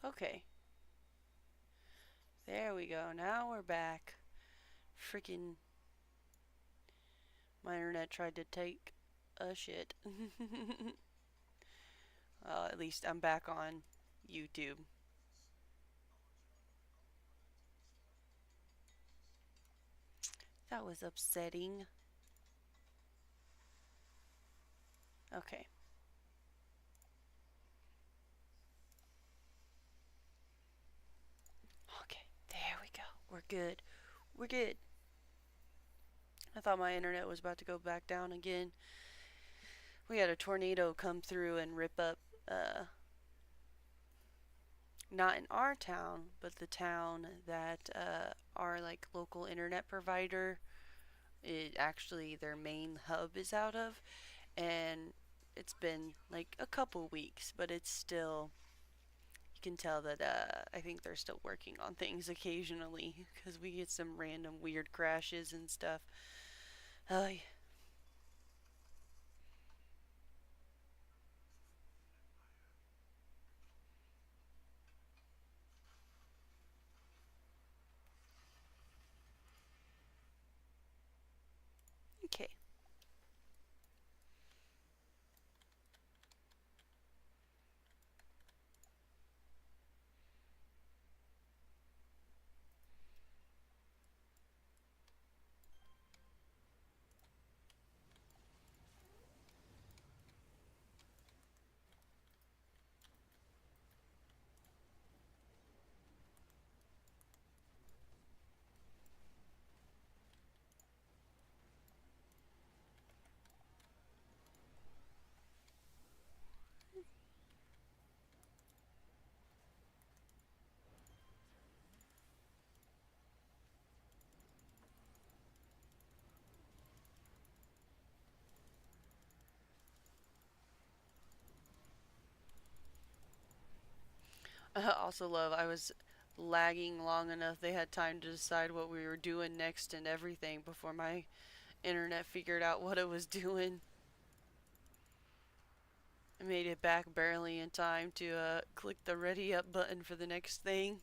Okay. There we go. Now we're back. Freaking. My internet tried to take a shit. Well, at least I'm back on YouTube. That was upsetting. Okay. Okay. There we go. We're good. We're good. I thought my internet was about to go back down again. We had a tornado come through and rip up, not in our town, but the town that our like local internet provider, it actually their main hub is out of, and it's been like a couple weeks, but it's still you can tell that I think they're still working on things occasionally because we get some random weird crashes and stuff. Uh, okay. I also love I was lagging long enough they had time to decide what we were doing next and everything before my internet figured out what it was doing. I made it back barely in time to click the ready up button for the next thing.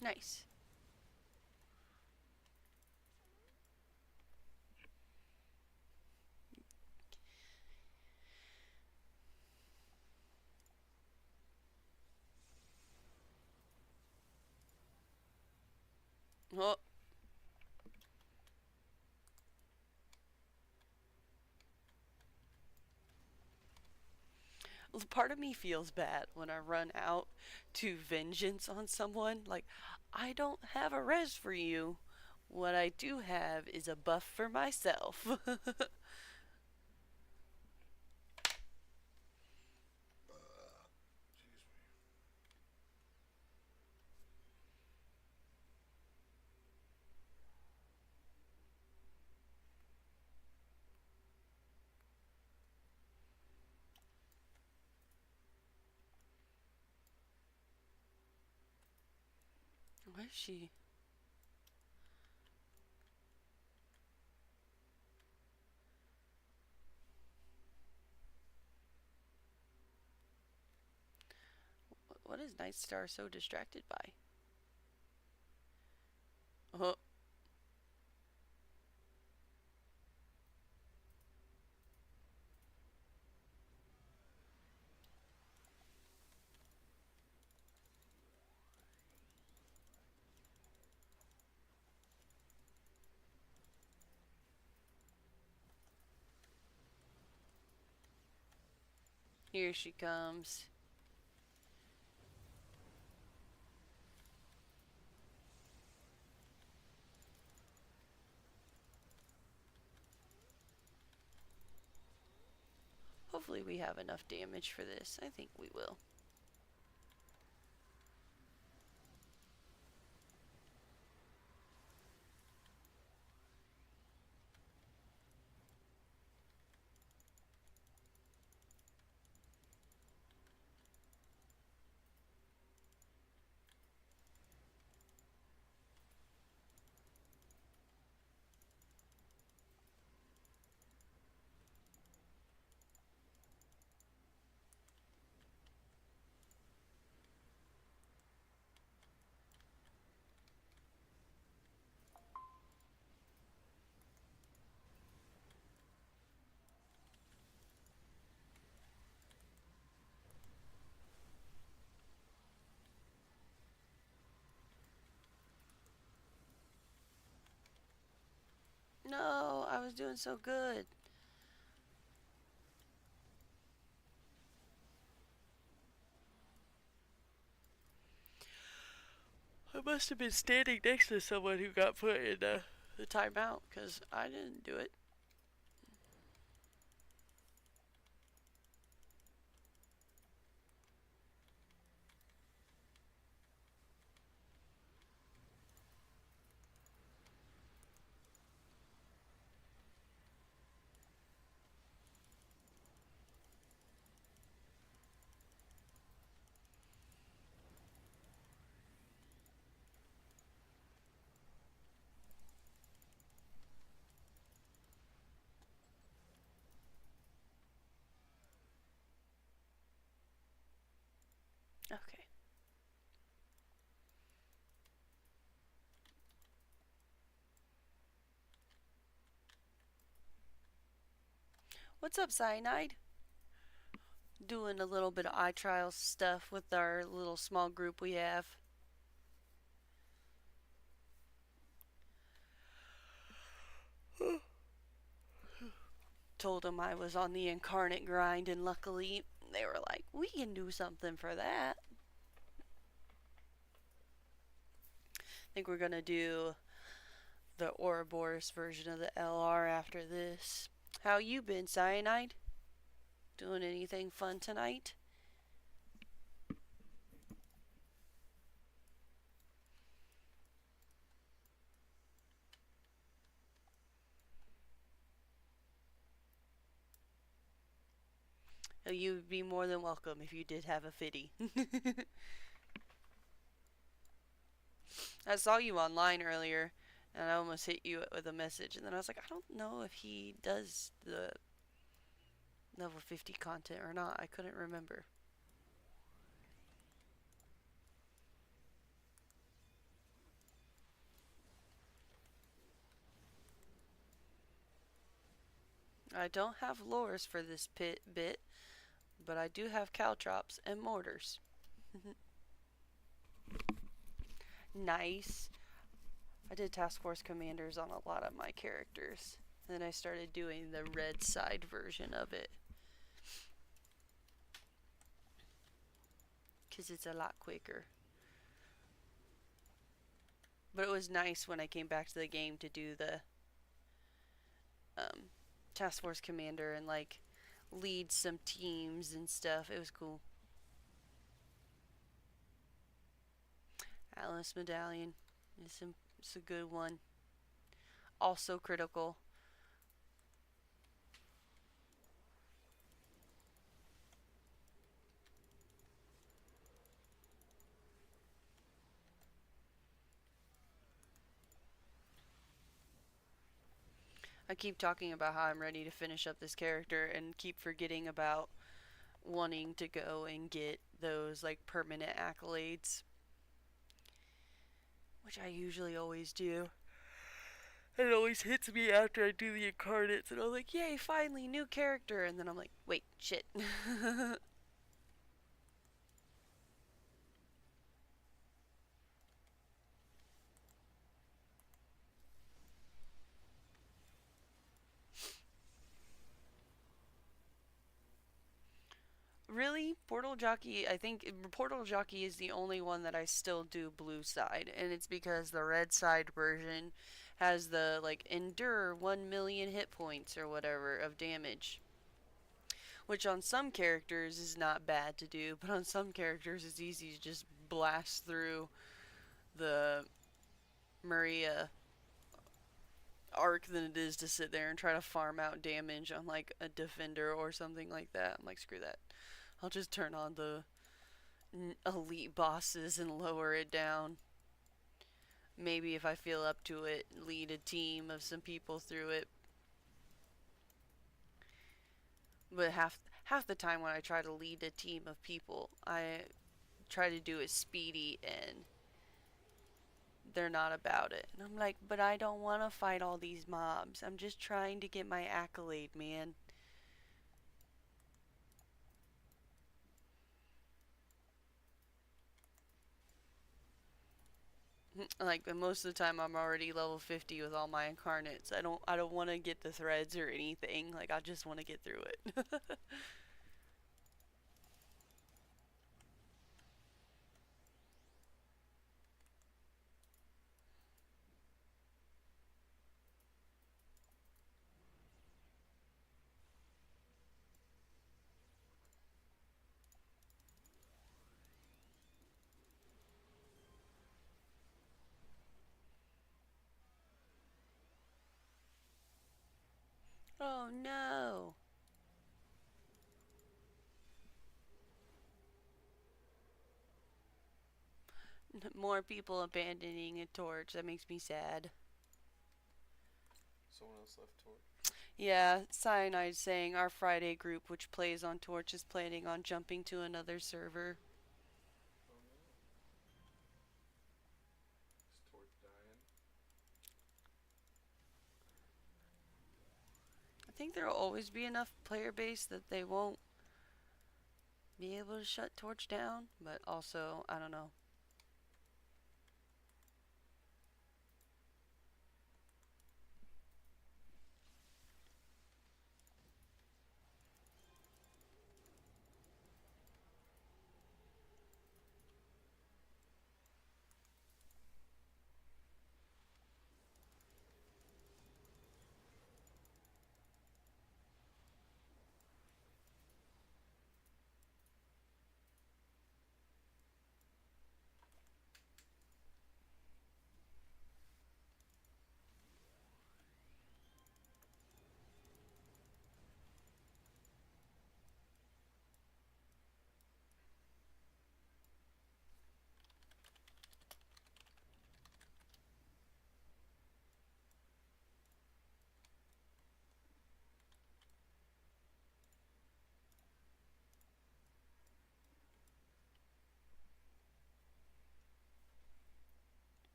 Nice. Oh, part of me feels bad when I run out to vengeance on someone. Like, I don't have a res for you. What I do have is a buff for myself. What is she? What is Nightstar so distracted by? Oh, here she comes. Hopefully we have enough damage for this. I think we will. was doing so good. I must have been standing next to someone who got put in the timeout because I didn't do it. Okay. What's up, Cyanide? Doing a little bit of eye trial stuff with our little small group we have. Told them I was on the incarnate grind, and luckily they were like, we can do something for that. I think we're gonna do the Ouroboros version of the LR after this. How you been, Cyanide? Doing anything fun tonight? You'd be more than welcome if you did have a fitty. I saw you online earlier, and I almost hit you with a message, and then I was like, I don't know if he does the level 50 content or not. I couldn't remember. I don't have lures for this bit, but I do have caltrops and mortars. Nice. I did task force commanders on a lot of my characters. Then I started doing the red side version of it. Because it's a lot quicker. But it was nice when I came back to the game to do the um, task force commander and like lead some teams and stuff. It was cool. Atlas Medallion it's a good one. Also critical. I keep talking about how I'm ready to finish up this character and keep forgetting about wanting to go and get those like permanent accolades, which I usually always do. And it always hits me after I do the incarnates, and I'm like, yay, finally, new character. And then I'm like, wait, shit. Really? Portal Jockey, I think Portal Jockey is the only one that I still do blue side, and it's because the red side version has the like endure 1 million hit points or whatever of damage, which on some characters is not bad to do, but on some characters it's easy to just blast through the Maria arc than it is to sit there and try to farm out damage on like a defender or something like that. I'm like, screw that. I'll just turn on the elite bosses and lower it down. Maybe if I feel up to it, lead a team of some people through it. But half the time when I try to lead a team of people, I try to do it speedy and they're not about it. And I'm like, but I don't want to fight all these mobs. I'm just trying to get my accolade, man. Like most of the time, I'm already level 50 with all my incarnates. I don't want to get the threads or anything. Like I just want to get through it. Oh no! More people abandoning a torch. That makes me sad. Someone else left Torch. Yeah, Cyanide saying our Friday group, which plays on Torch, is planning on jumping to another server. Oh no. Is Torch dying? I think there'll always be enough player base that they won't be able to shut Torch down, but also, I don't know.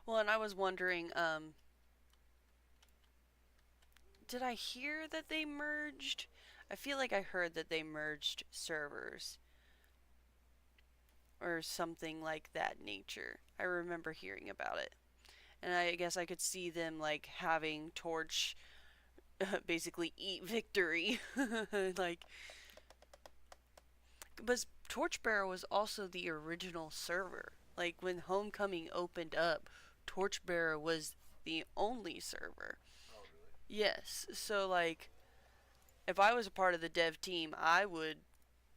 Well, and I was wondering, did I hear that they merged? I feel like I heard that they merged servers or something like that nature. I remember hearing about it. And I guess I could see them like having Torch basically eat victory. Like, but Torchbearer was also the original server. Like when Homecoming opened up, Torchbearer was the only server. Oh really? Yes. So like if I was a part of the dev team, I would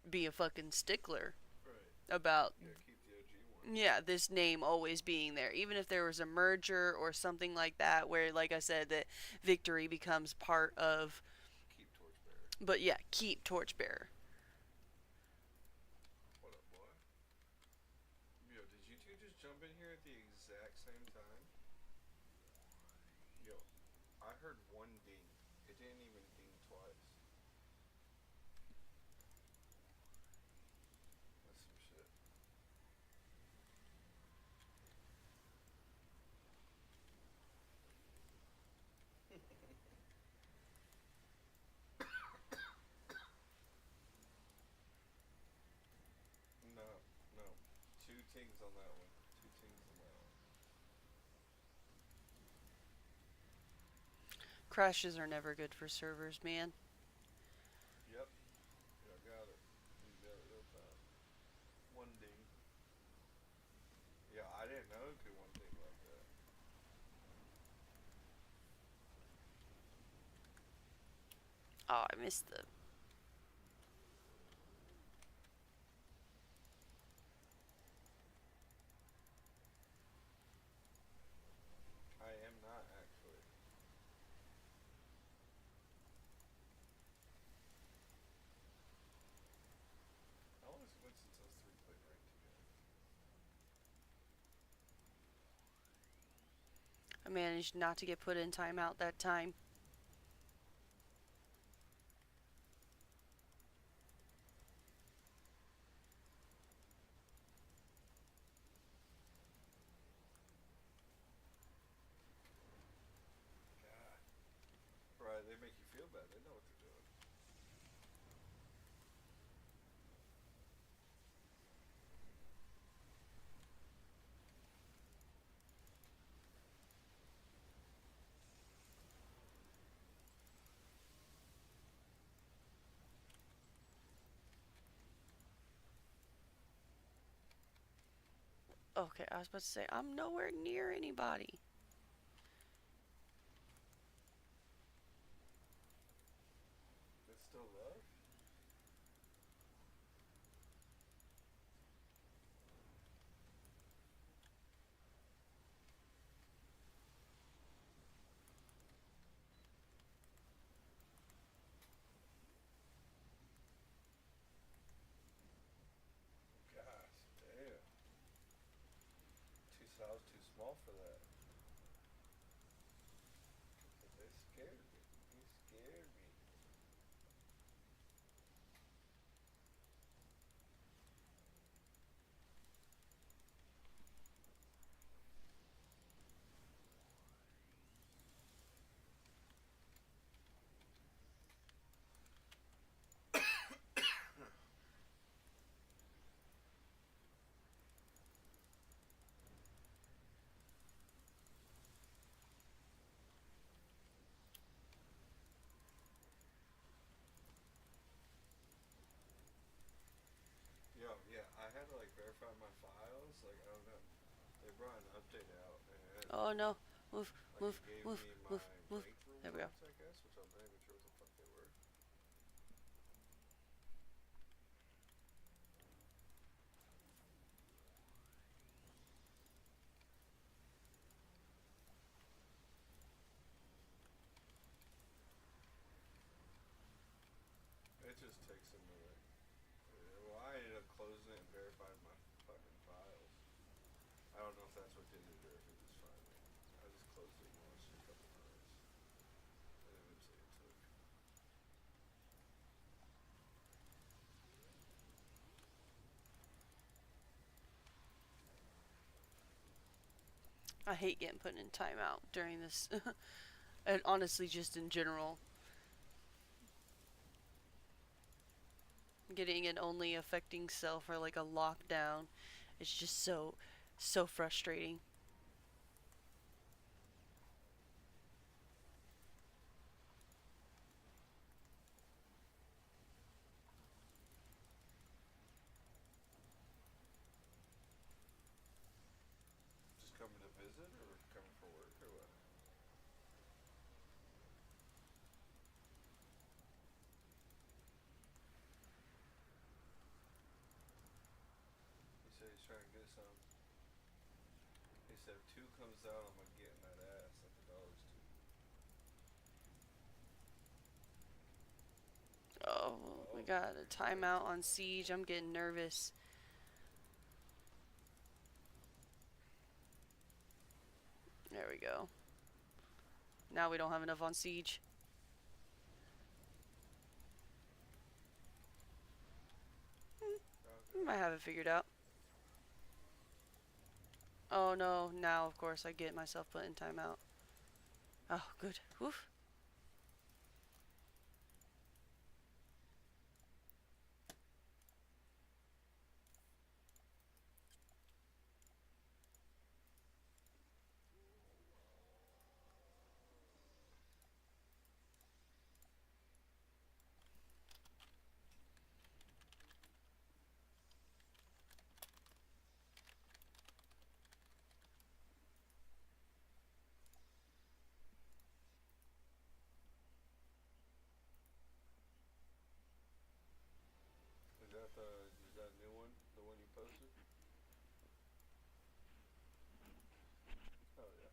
be a fucking stickler Right. about, Yeah, keep the OG one. yeah, this name always being there, even if there was a merger or something like that where, like I said, that victory becomes part of. Keep Torchbearer. But yeah, keep Torchbearer. What up, boy? Yo, did you two just jump in here at the exact same time? Yo, I heard one ding. It didn't even ding twice. That's some shit. No, no. Two tings on that one. Two tings on that one. Crashes are never good for servers, man. Yep. Yeah, I got it. You got it real time. One ding. Yeah, I didn't know it could one ding like that. Oh, I missed the. I am not actually. How long has it been since us three played ranked together? I managed not to get put in timeout that time. God. Right, they make you feel bad. They know what they're doing. Okay, I was about to say I'm nowhere near anybody. It's still love? Gosh, damn. I was too small for that. They scared me. You scared me. Yo, yeah, I had to like verify my files. Like, I don't know. They brought an update out and Oh no. Move, like it move, gave move, me move, my move. rank There we go. rewards, I guess, which I'm not even sure what the fuck they were. It just takes a minute. Yeah, well, I ended up closing it and verifying my fucking files. I don't know if that's what did it or if it just finally. I just closed it and watched it a couple times, and eventually it took. I hate getting put in timeout during this. And honestly, just in general, getting an only affecting self or like a lockdown, it's just so frustrating. Just coming to visit or coming for work or what? He said he's trying to get some. He said if two comes out, I'm gonna get in that ass like the dogs do. Oh, we Oh, got a he might timeout take on that. siege. I'm getting nervous. There we go. Now we don't have enough on siege. We Okay. might have it figured out. Oh no, now of course I get myself put in timeout. Oh, good. Woof. Is that a new one? The one you posted? Oh yeah.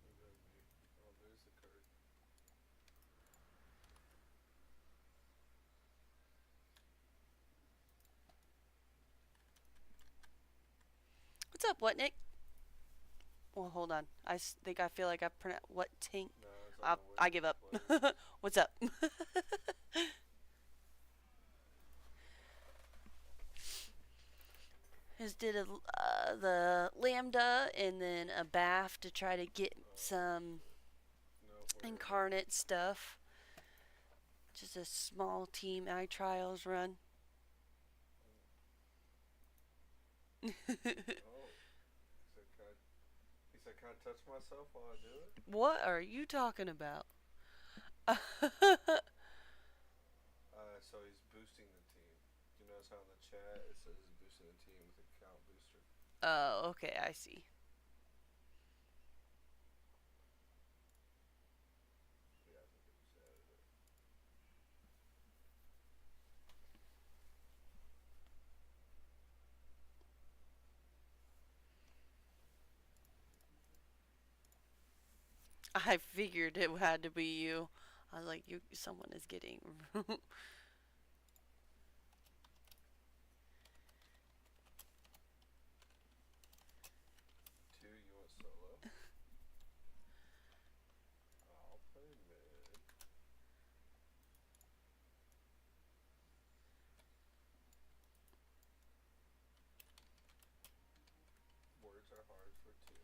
What does that mean? Oh, there's the card. What's up, what Nick? Well, hold on. think I feel like I pronounced what tink. No, it's on the I Witness give up. player. What's up? Just did the lambda and then a bath to try to get Oh, some no, we're gonna. incarnate stuff. Just a small team eye trials run. Oh, he said, can I touch myself while I do it? What are you talking about? So he's boosting the team. You notice how in the chat it says he's boosting the team with a count booster? Oh, okay, I see. Yeah, I think it just added it. I figured it had to be you. I was like, you. Someone is getting. Two, you want solo? I'll play mid. Words are hard for two.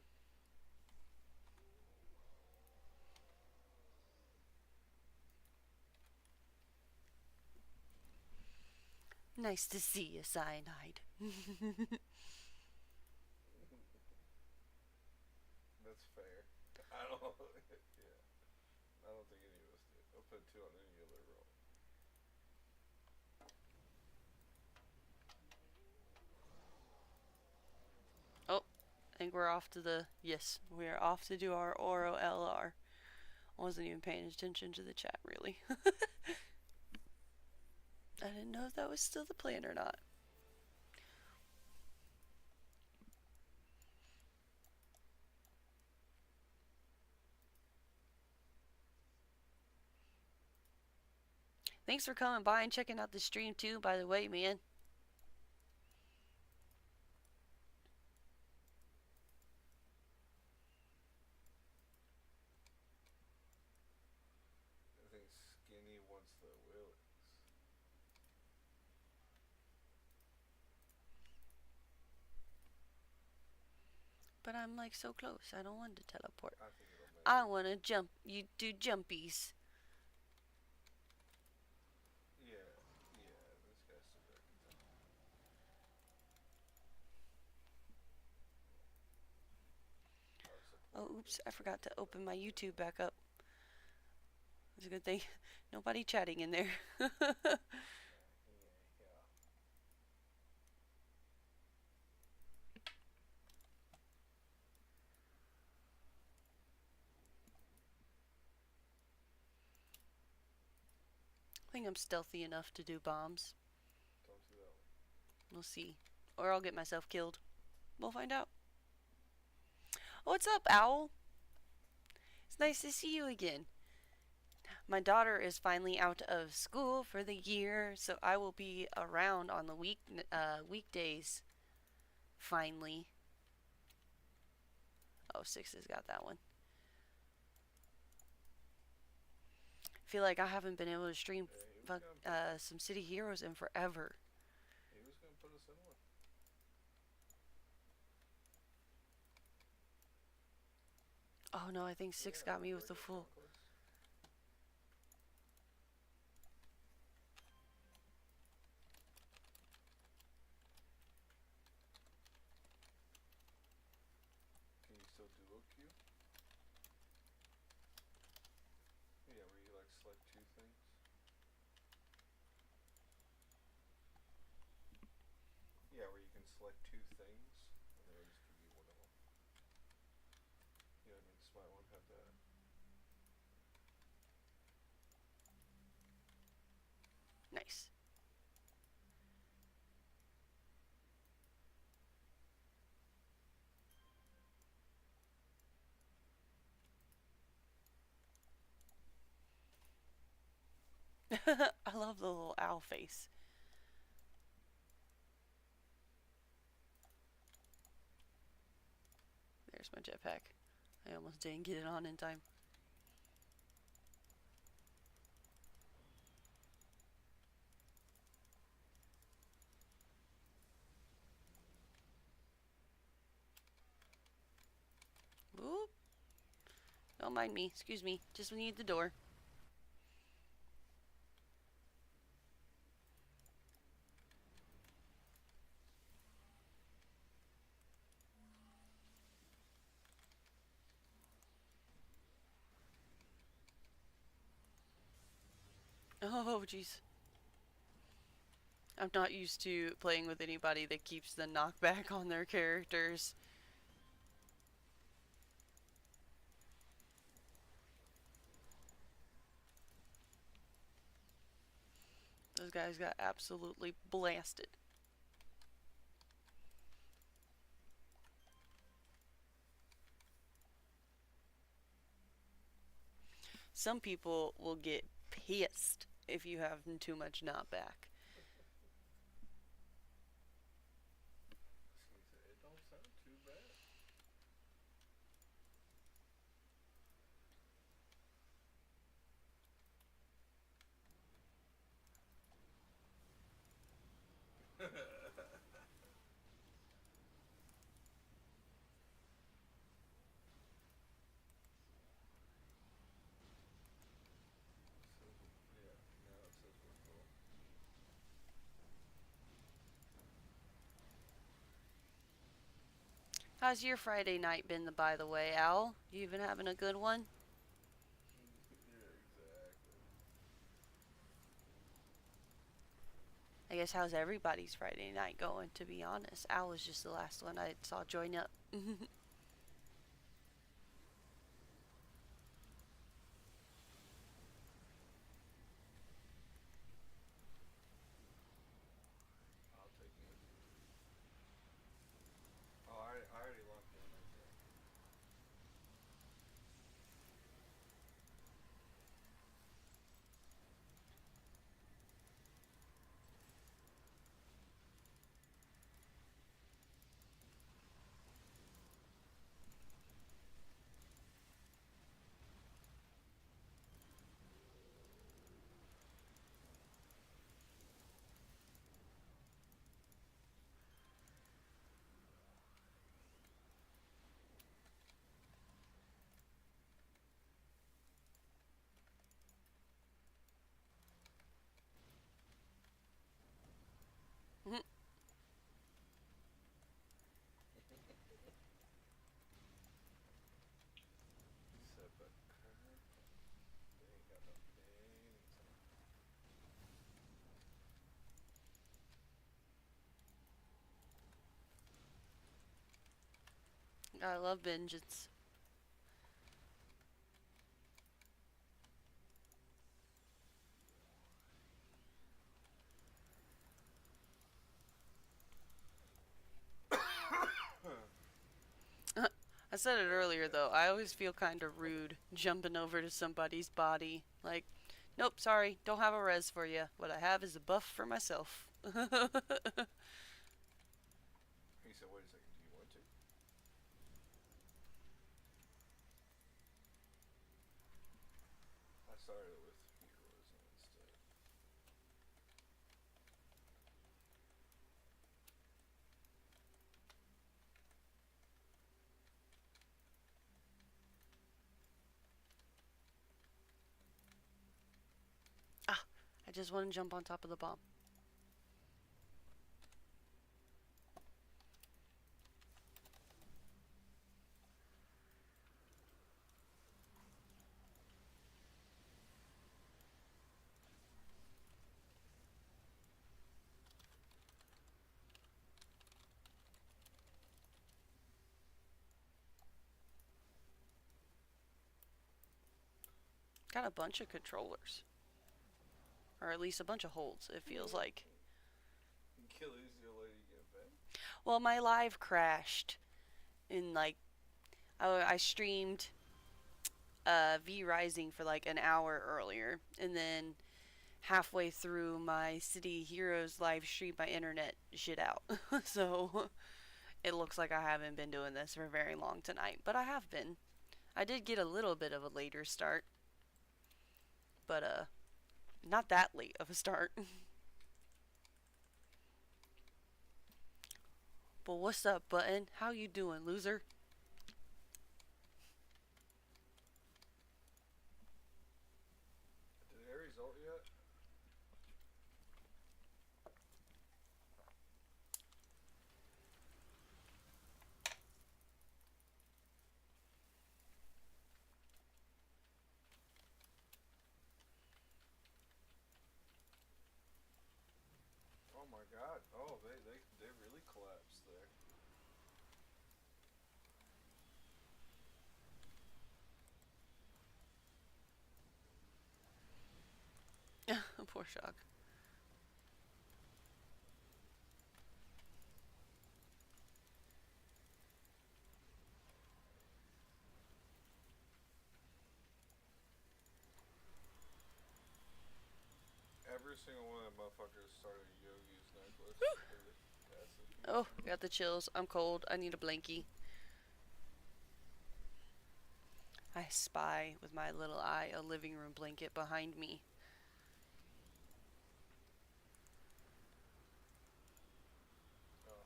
Nice to see you, Cyanide. That's fair. I don't. Yeah, I don't think any of us did. I'll put two on any other roll. Oh, I think we're off to the. Yes, we are off to do our Oro LR. I wasn't even paying attention to the chat, really. I didn't know if that was still the plan or not. Thanks for coming by and checking out the stream, too, by the way, man. I think Skinny wants the Willies. But I'm like so close. I don't want to teleport. I think it'll make I it. want to jump. You do jumpies. Yeah, yeah. This guy's still got contender. Our Oh, support oops. I needs forgot to contender. open my Yeah. YouTube back up. It's a good thing. Nobody chatting in there. Yeah, yeah. I think I'm stealthy enough to do bombs. Don't do that one. We'll see. Or I'll get myself killed. We'll find out. Oh, what's up, Owl? It's nice to see you again. My daughter is finally out of school for the year, so I will be around on the weekdays. Finally. Oh, Six has got that one. I feel like I haven't been able to stream Yeah, he was gonna put. some City Heroes in forever. He was gonna put us in one. Oh no, I think Six Yeah, got me with the regular full. conquest. Can you still duo queue? Yeah, where you like select two things. Yeah, where you can select two things, and they'll just give you one of them. You know what I mean? Smite one had that. Nice. I love the little owl face. There's my jetpack. I almost didn't get it on in time. Oop. Don't mind me. Excuse me. Just need the door. Oh, jeez. I'm not used to playing with anybody that keeps the knockback on their characters. Those guys got absolutely blasted. Some people will get pissed if you have too much knockback. She said, it don't sound too bad. Yeah, now it says we're full. How's your Friday night been, by the way, Al? You been having a good one? Yeah, exactly. I guess how's everybody's Friday night going, to be honest? Al was just the last one I saw join up. I'll take it. Oh, I already locked in, I think. Set back curve. They ain't got no anytime. I love vengeance. I said it earlier Yeah. though. I always feel kind of rude jumping over to somebody's body. Like, nope, sorry, don't have a res for you. What I have is a buff for myself. He said, wait a second, do you want to? I started with heroism instead. Ah, I just want to jump on top of the bomb. Got a bunch of controllers, or at least a bunch of holds. It feels like. Kill easier lady get back. Well, my live crashed in like I streamed V Rising for like an hour earlier, and then halfway through my City Heroes live stream, my internet shit out. So it looks like I haven't been doing this for very long tonight, but I have been. I did get a little bit of a later start, but not that late of a start. But what's up, Button? How you doing, loser? Did Aries ult yet? Poor Shock. Every single one of them motherfuckers started Yogi's necklace. That's the Oh, future. got the chills. I'm cold. I need a blankie. I spy with my little eye a living room blanket behind me. Oh,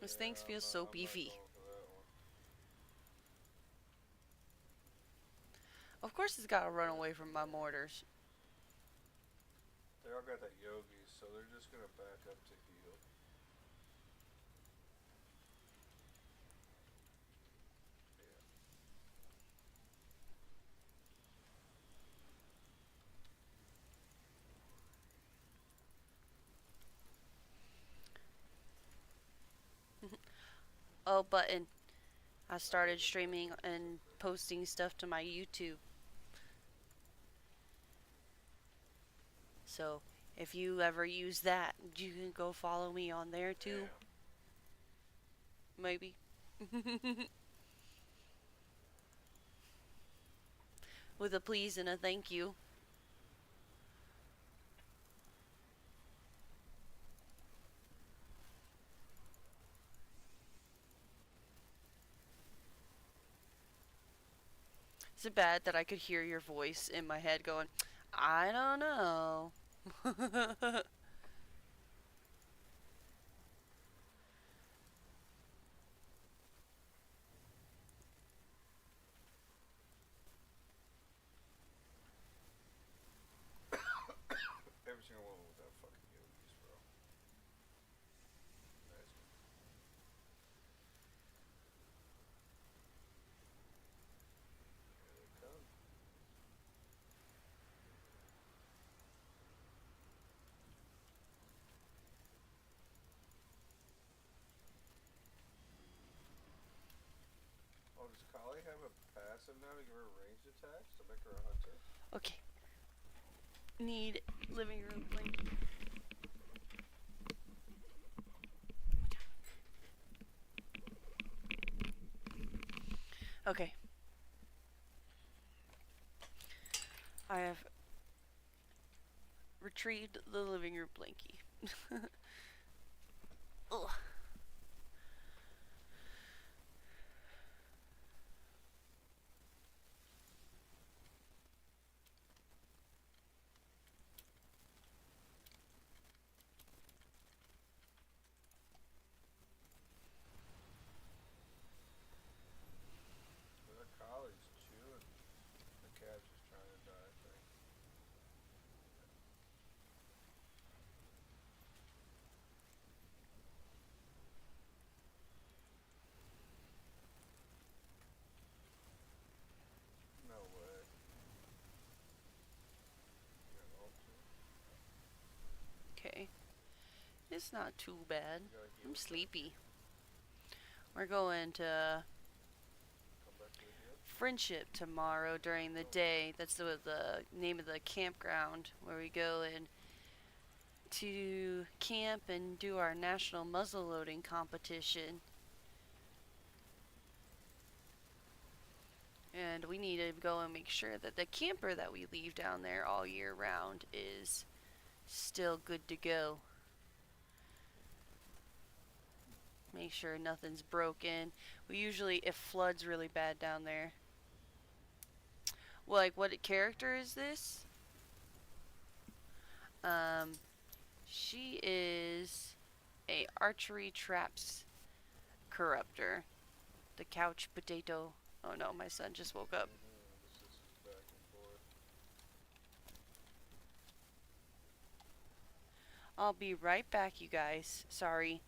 This thing yeah, feels so I'm not beefy. going for that one. Of course, it's gotta run But away from my mortars. they all got that Yogi, so they're just gonna back up to heal. Yeah. Oh, button. I I started need a streaming blanket so and bad. posting stuff to my YouTube. So if you ever use that, you can go follow me on there too. Damn. Maybe. With a please and a thank you. Is it bad that I could hear your voice in my head going, I don't know? Every single one with that fucking Yogis, bro. Nice. Here they come. Oh, does Kali have a passive now to give her ranged attacks to make her a hunter? Okay. Need living room blanket. Okay. I have retrieved the living room blankie. Ugh. That Kali's chewing. The cat's just trying to die, I think. No way. You got ult too? Okay. It's not too bad. You got a heal I'm attack? sleepy. We're going to Come back to the heal? Friendship tomorrow during the No way. day. That's the name of the campground where we go in to camp and do our national muzzleloading competition. And we need to go and make sure that the camper that we leave down there all year round is still good to go. Make sure nothing's broken. We usually, if floods really bad down there. Well, like, what character is this? Um, she is a archery traps corruptor. The couch potato. Oh no, my son just woke up. This is back and forth. I'll be right back, you guys. Sorry.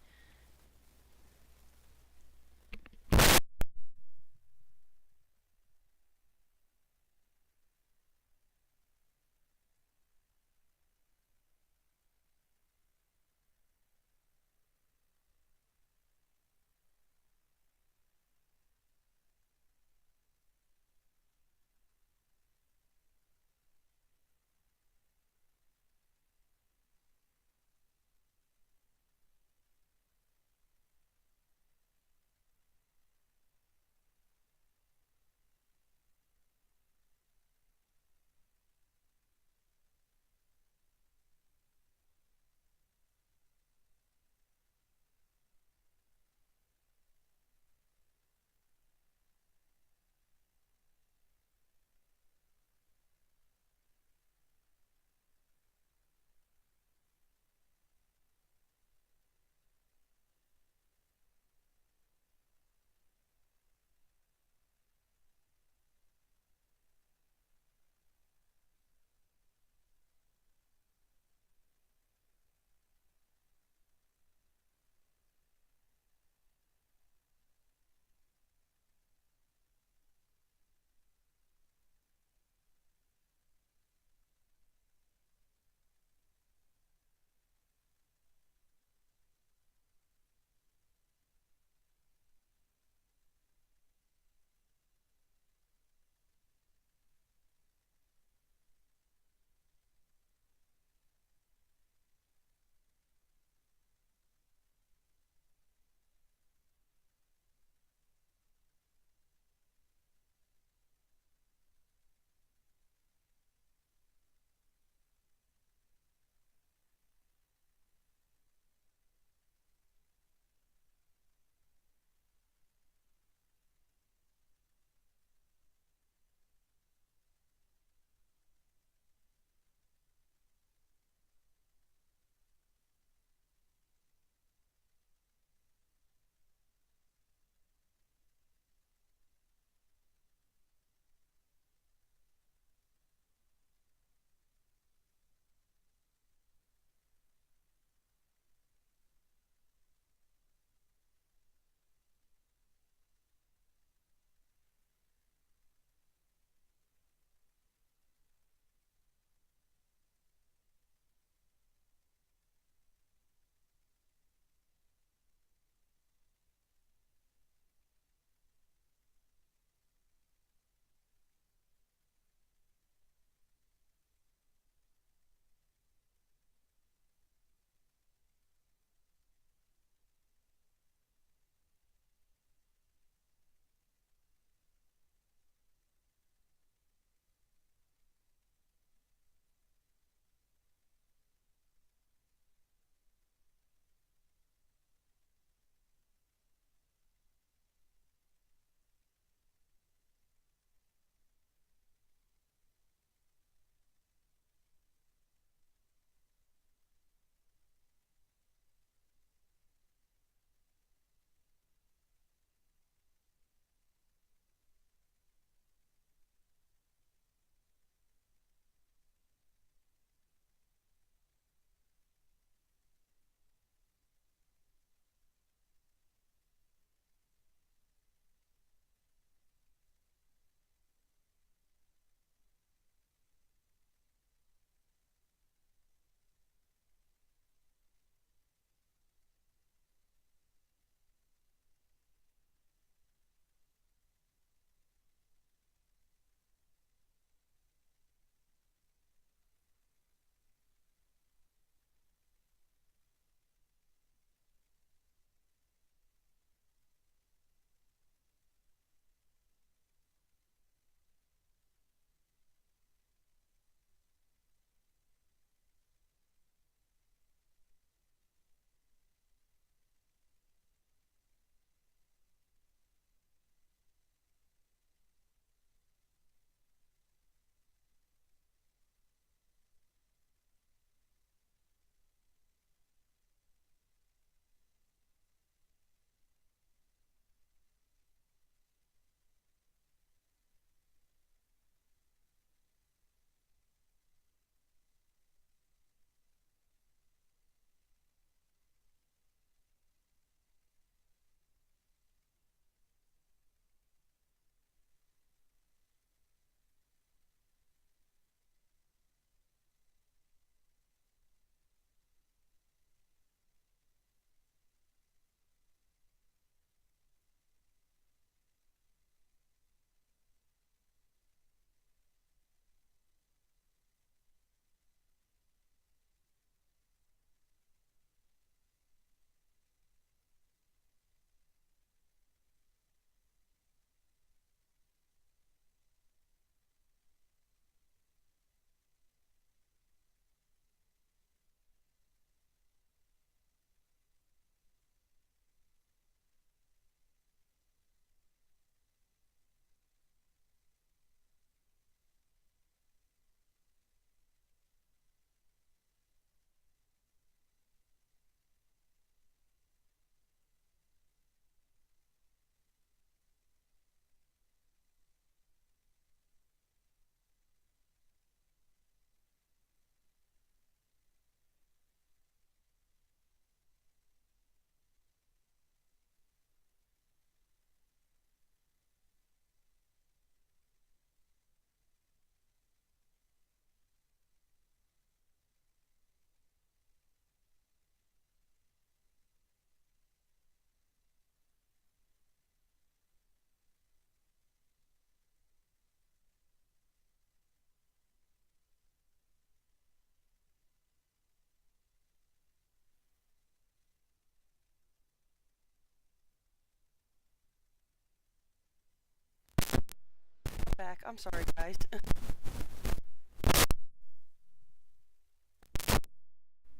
back. I'm sorry, guys.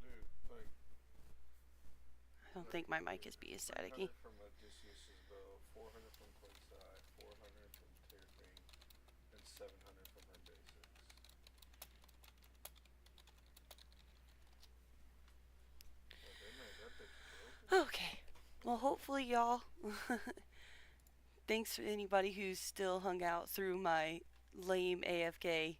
Dude, like I don't look think at my this mic here. is being Three staticky. hundred from a disused bow, 400 from Quinnside, 400 from Terping, and 700 from her basics. Well, then that bitch broken. Okay. Well, hopefully, y'all. Thanks for anybody who's still hung out through my lame AFK.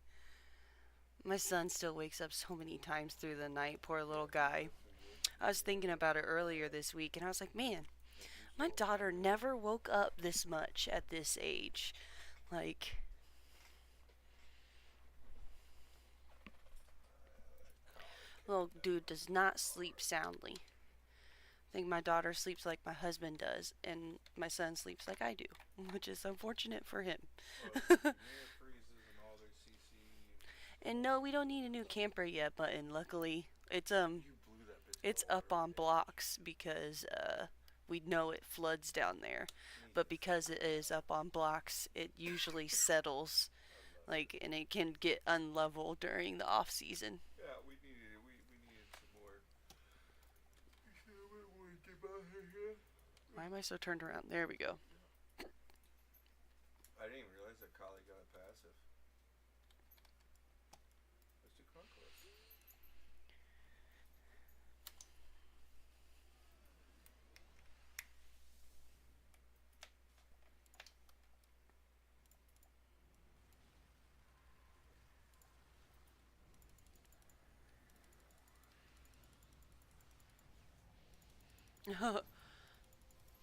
My son still wakes up so many times through the night, poor little Yeah, he's guy. up through I was the thinking about it earlier night. this week, and I was like, man, Like he's my woke daughter me up. never woke up this much at this age. Like, That collar little cat dude does fucking not sleep hard. soundly. I think my daughter sleeps like my husband does, and my son sleeps like I do, which is unfortunate for him. Oh, dude, your mirror freezes and all their CC And no, we don't need a new camper yet, button. Luckily, You blew that bitch in it's the up water, on didn't you? blocks because we know it floods down there. But Jesus because it is Christ. up on blocks, it usually settles I love it. like and it can get unlevel during the off season. Yeah, we needed some more. We should have get out here. Why am I so turned around? There we go. I didn't even realize that Collie got a passive. Let's do Conquest.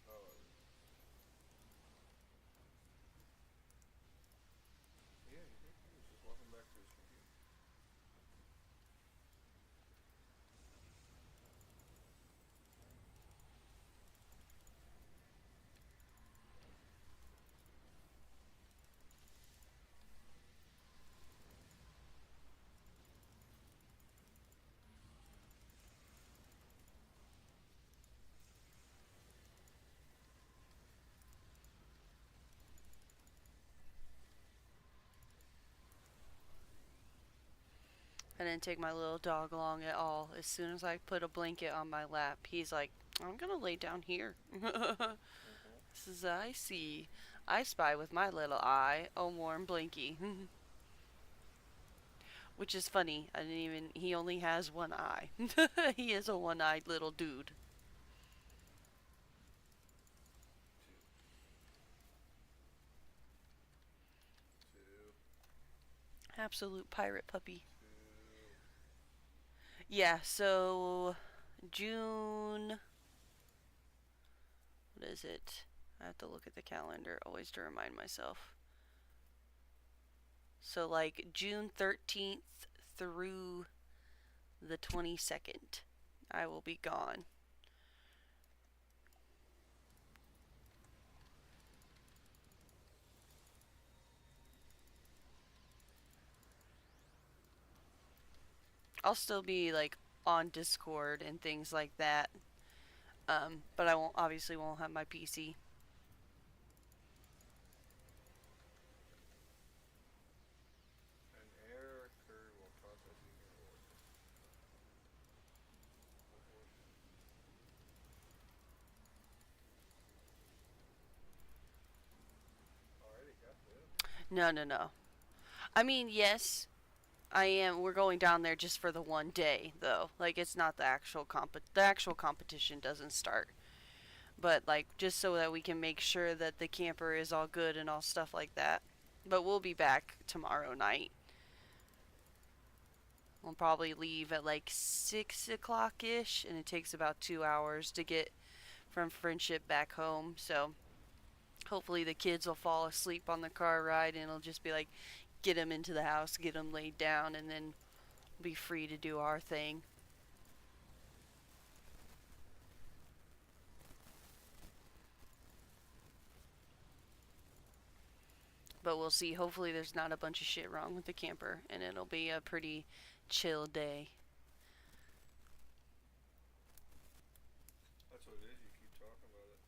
Oh, yeah, he did. He was just walking back to his computer. I didn't take my little dog long at all. As soon as I put a blanket on my lap, he's like, I'm gonna lay down here. Mm-hmm. This is I see. I spy with my little eye. Oh, warm blinky. Which is funny. I didn't even. He only has one eye. He is a one eyed little dude. Two. Two. Absolute pirate puppy. Two. Yeah, so June. What is it? I have to look at the calendar always to remind myself. So, like June 13th through the 22nd, I will be gone. I'll still be like on Discord and things like that. But I won't obviously won't have my PC. An error occurred while processing your order. What order? Already got them. No, no, no. I mean, yes, I am. We're going down there just for the one day, though. Like, it's not the actual the actual competition doesn't start. But like, just so that we can make sure that the camper is all good and all stuff like that. But we'll be back tomorrow night. We'll probably leave at like 6 o'clock ish, and it takes about 2 hours to get from Friendship back home. So hopefully the kids will fall asleep on the car ride, and it'll just be like, get them into the house, get them laid down, and then be free to do our thing. But we'll see. Hopefully, there's not a bunch of shit wrong with the camper, and it'll be a pretty chill day. That's what it is. You keep talking about it.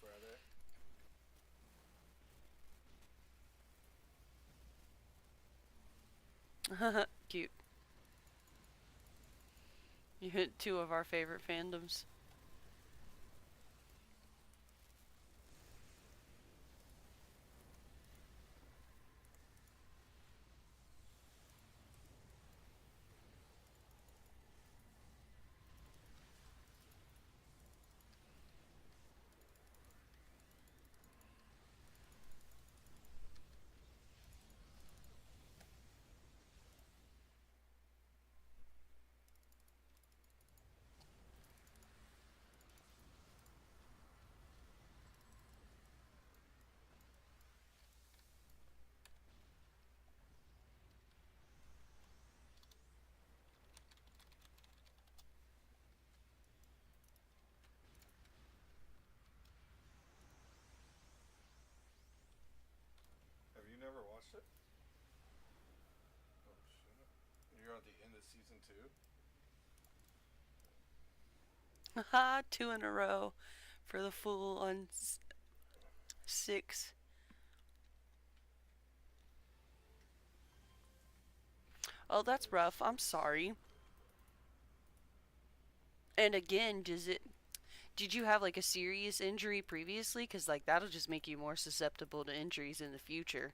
Friday. Cute. You hit two of our favorite fandoms. Have you never watched it? Oh shit! You're at the end of season two. Haha, two in a row for the full on six. Oh, that's It's rough. I'm sorry. And again, did you have like a serious injury previously? Because like that'll just make you more susceptible to injuries in the future.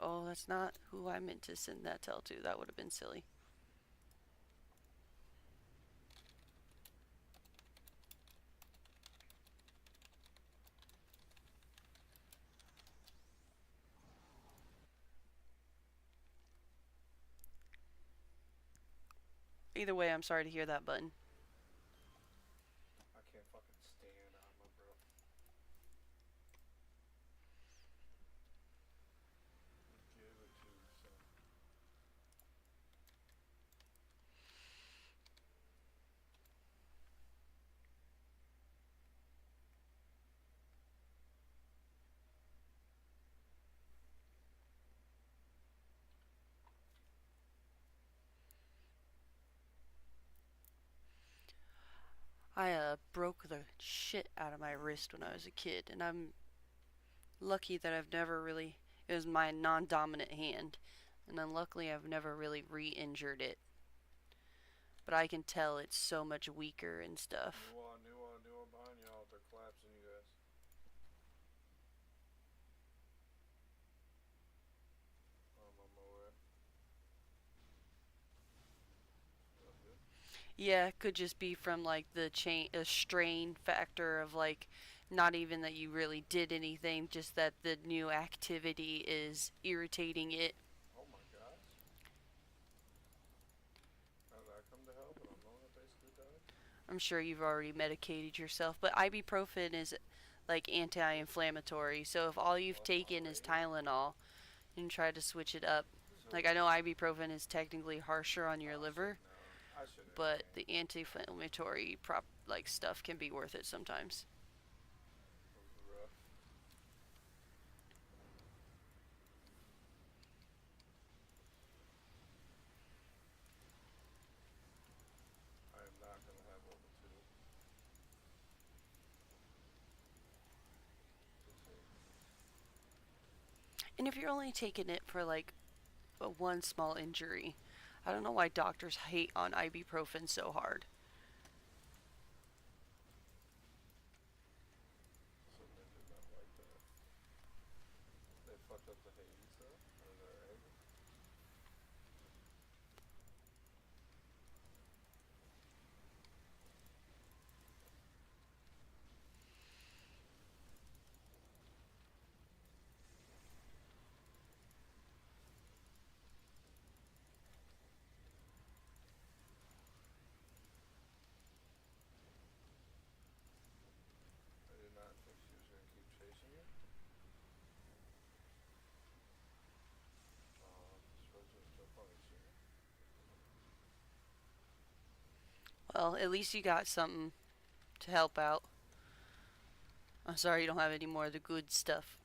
Oh, that's not who I meant to send that tell to. That would have been silly. Either way, I'm sorry to hear that, button. I can't fucking stand Alma, bro. Give it to me, son. I broke the shit out of my wrist when I was a kid, and I'm lucky that I've never really. It was my non-dominant hand, and unluckily I've never really re-injured it. But I can tell it's so much weaker and stuff. New one behind y'all. They're collapsing, you guys. I'm on my way. That good? Yeah, it could just be from like the chain, a strain factor of like not even that you really did anything, just that the new activity is irritating it. Oh my gosh. How did I come to help and I'm the one that basically died? I'm sure you've already medicated yourself, but ibuprofen is like anti-inflammatory. So if all you've Well, that's taken is already. Tylenol and try to switch it up, So, like I know ibuprofen is technically harsher on your I should liver, have known. I should have but known. the anti-inflammatory prop like stuff can be worth it sometimes. It was rough. I am not going to have level 2. Just so you know. And if you're only taking it for like one small injury, I don't know why doctors hate on ibuprofen so hard. So men did not like that. They fucked up the Hades though. Or the egg. I did not think she was going to keep chasing you. Suppose you'll still probably see me. Well, at least you got something to help out. I'm sorry you don't have any more of the good stuff.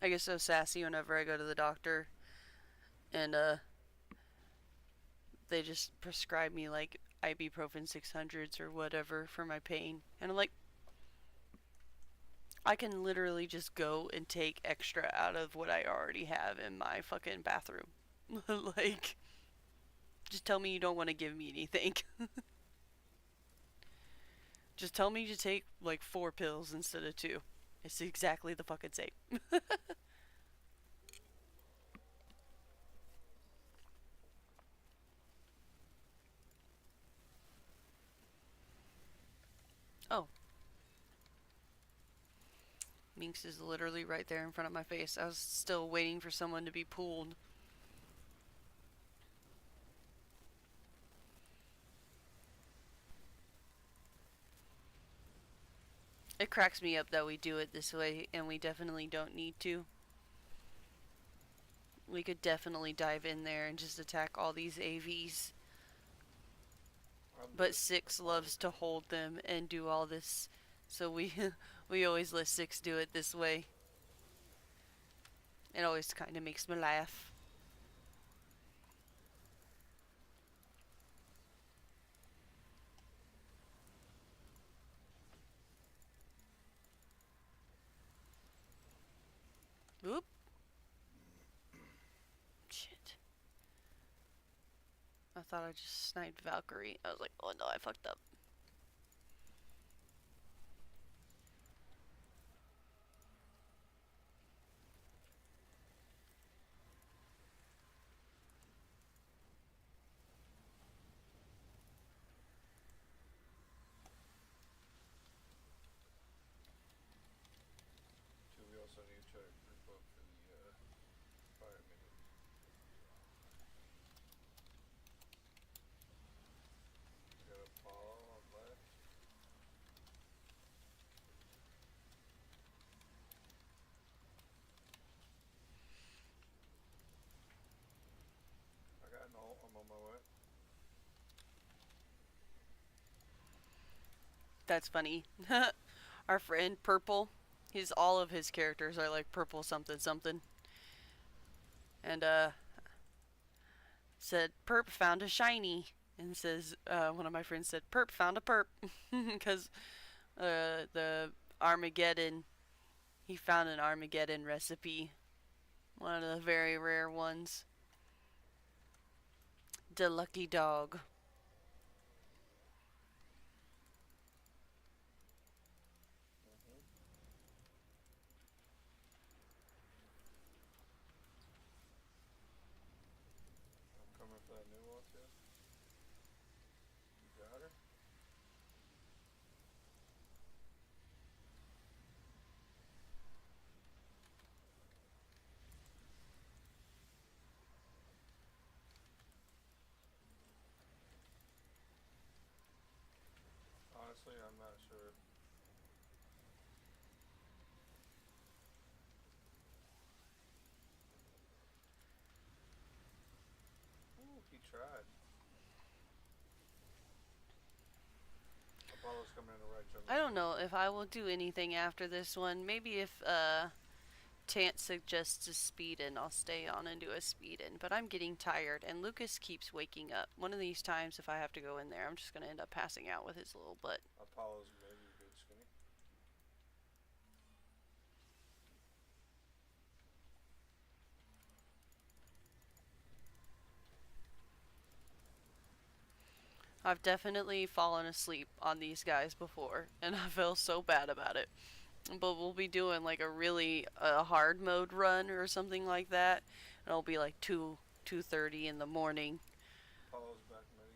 I get so sassy whenever I go to the doctor and they just prescribe me like ibuprofen 600s or whatever for my pain. And I'm like, I can literally just go and take extra out of what I already have in my fucking bathroom. Like, just tell me you don't want to give me anything. Just tell me to take like 4 pills instead of two. It's exactly the fucking same. Oh, Minx is literally right there in front of my face. I was still waiting for someone to be pulled. It cracks me up that we do it this way, and we definitely don't need to. We could definitely dive in there and just attack all these AVs. But Six loves to hold them and do all this, so we we always let Six do it this way. It always kind of makes me laugh. Oop. Shit. I thought I just sniped Valkyrie. I was like, oh no, I fucked up. We also need to group up for the fire minion. We got a Paul on left. I got an ult. I'm on my way. That's funny. Our friend Purple, all of his characters are like purple something something. And said Perp found a shiny, and says one of my friends said Perp found a perp because the Armageddon, he found an Armageddon recipe, one of the very rare ones. The lucky dog. I'm coming for that new one too. You got her? Honestly, I'm not sure. Ooh, he tried. Apollo's coming in the right jungle. I don't know if I will do anything after this one. Maybe if Tant suggests a speed in, I'll stay on and do a speed in. But I'm getting tired, and Lucas keeps waking up. One of these times, if I have to go in there, I'm just gonna end up passing out with his little butt. Apollo's maybe good skinny. I've definitely fallen asleep on these guys before, and I feel so bad about it. But we'll be doing like a really hard mode run or something like that, and it'll be like 2:30 in the morning, Apollo's back mid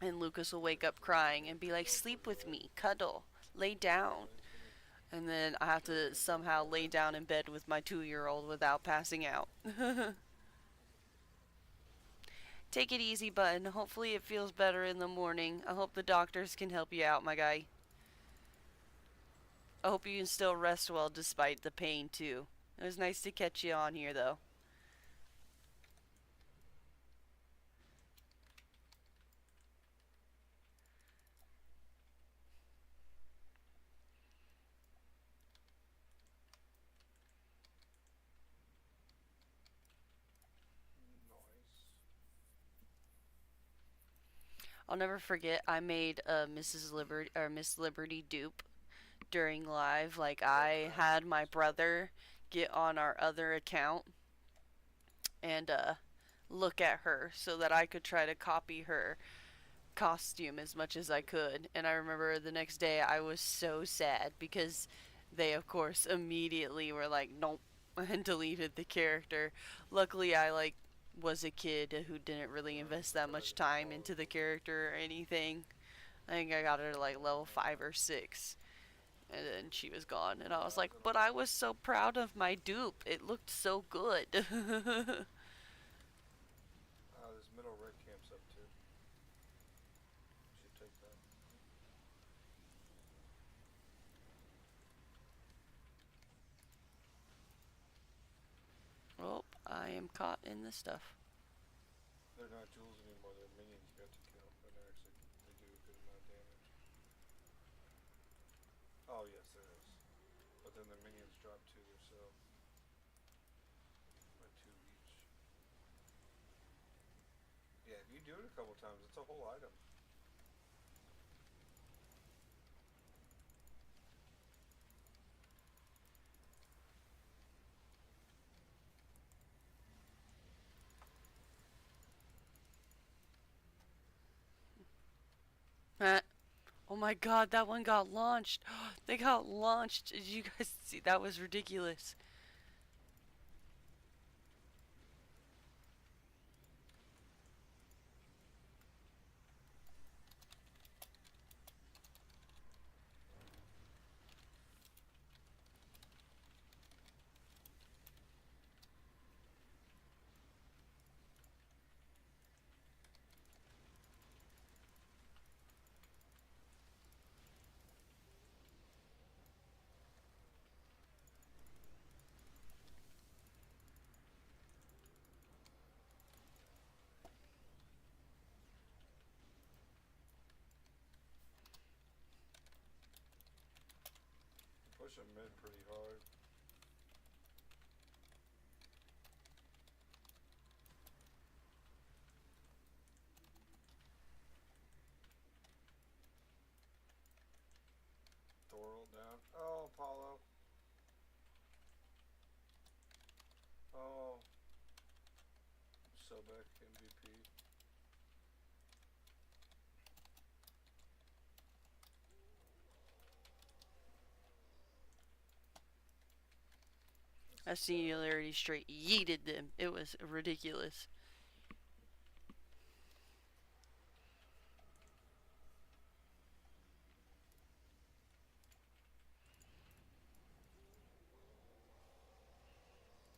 again. and Lucas will wake up crying and be like, "Sleep with me, cuddle, lay down." And then I have to somehow lay down in bed with my 2-year-old without passing out. Take it easy, bud. Hopefully it feels better in the morning. I hope the doctors can help you out, my guy. I hope you can still rest well despite the pain, too. It was nice to catch you on here, though. I'll never forget. I made a Mrs. Liberty or Miss Liberty dupe during live. Like What I crap had my is that? brother get on our other account and look at her so that I could try to copy her costume as much as I could. And I remember the next day I was so sad because they, of course, immediately were like, nope, and deleted the character. Luckily, I was a kid who didn't really invest that Try much to time follow into the them. character or anything. I think I got her to like level 5 or 6, and then she was gone. And I was like, Horizon but I alert. was so proud of my dupe. It looked so good. This middle red camp's up too. Should take that. Oh, I am caught in this stuff. They're not jewels anymore. They're minions you got to kill, and they do a good amount of damage. Oh yes, there is. But then the minions drop two, so or two each. Yeah, if you do it a couple times, it's a whole item. Oh my god, that one got launched. They got launched. Did you guys see? That was ridiculous. Push them mid pretty hard. Thorol down. Oh, Apollo. Oh, Sobek MVP. That's That sad. singularity straight yeeted them. It was ridiculous.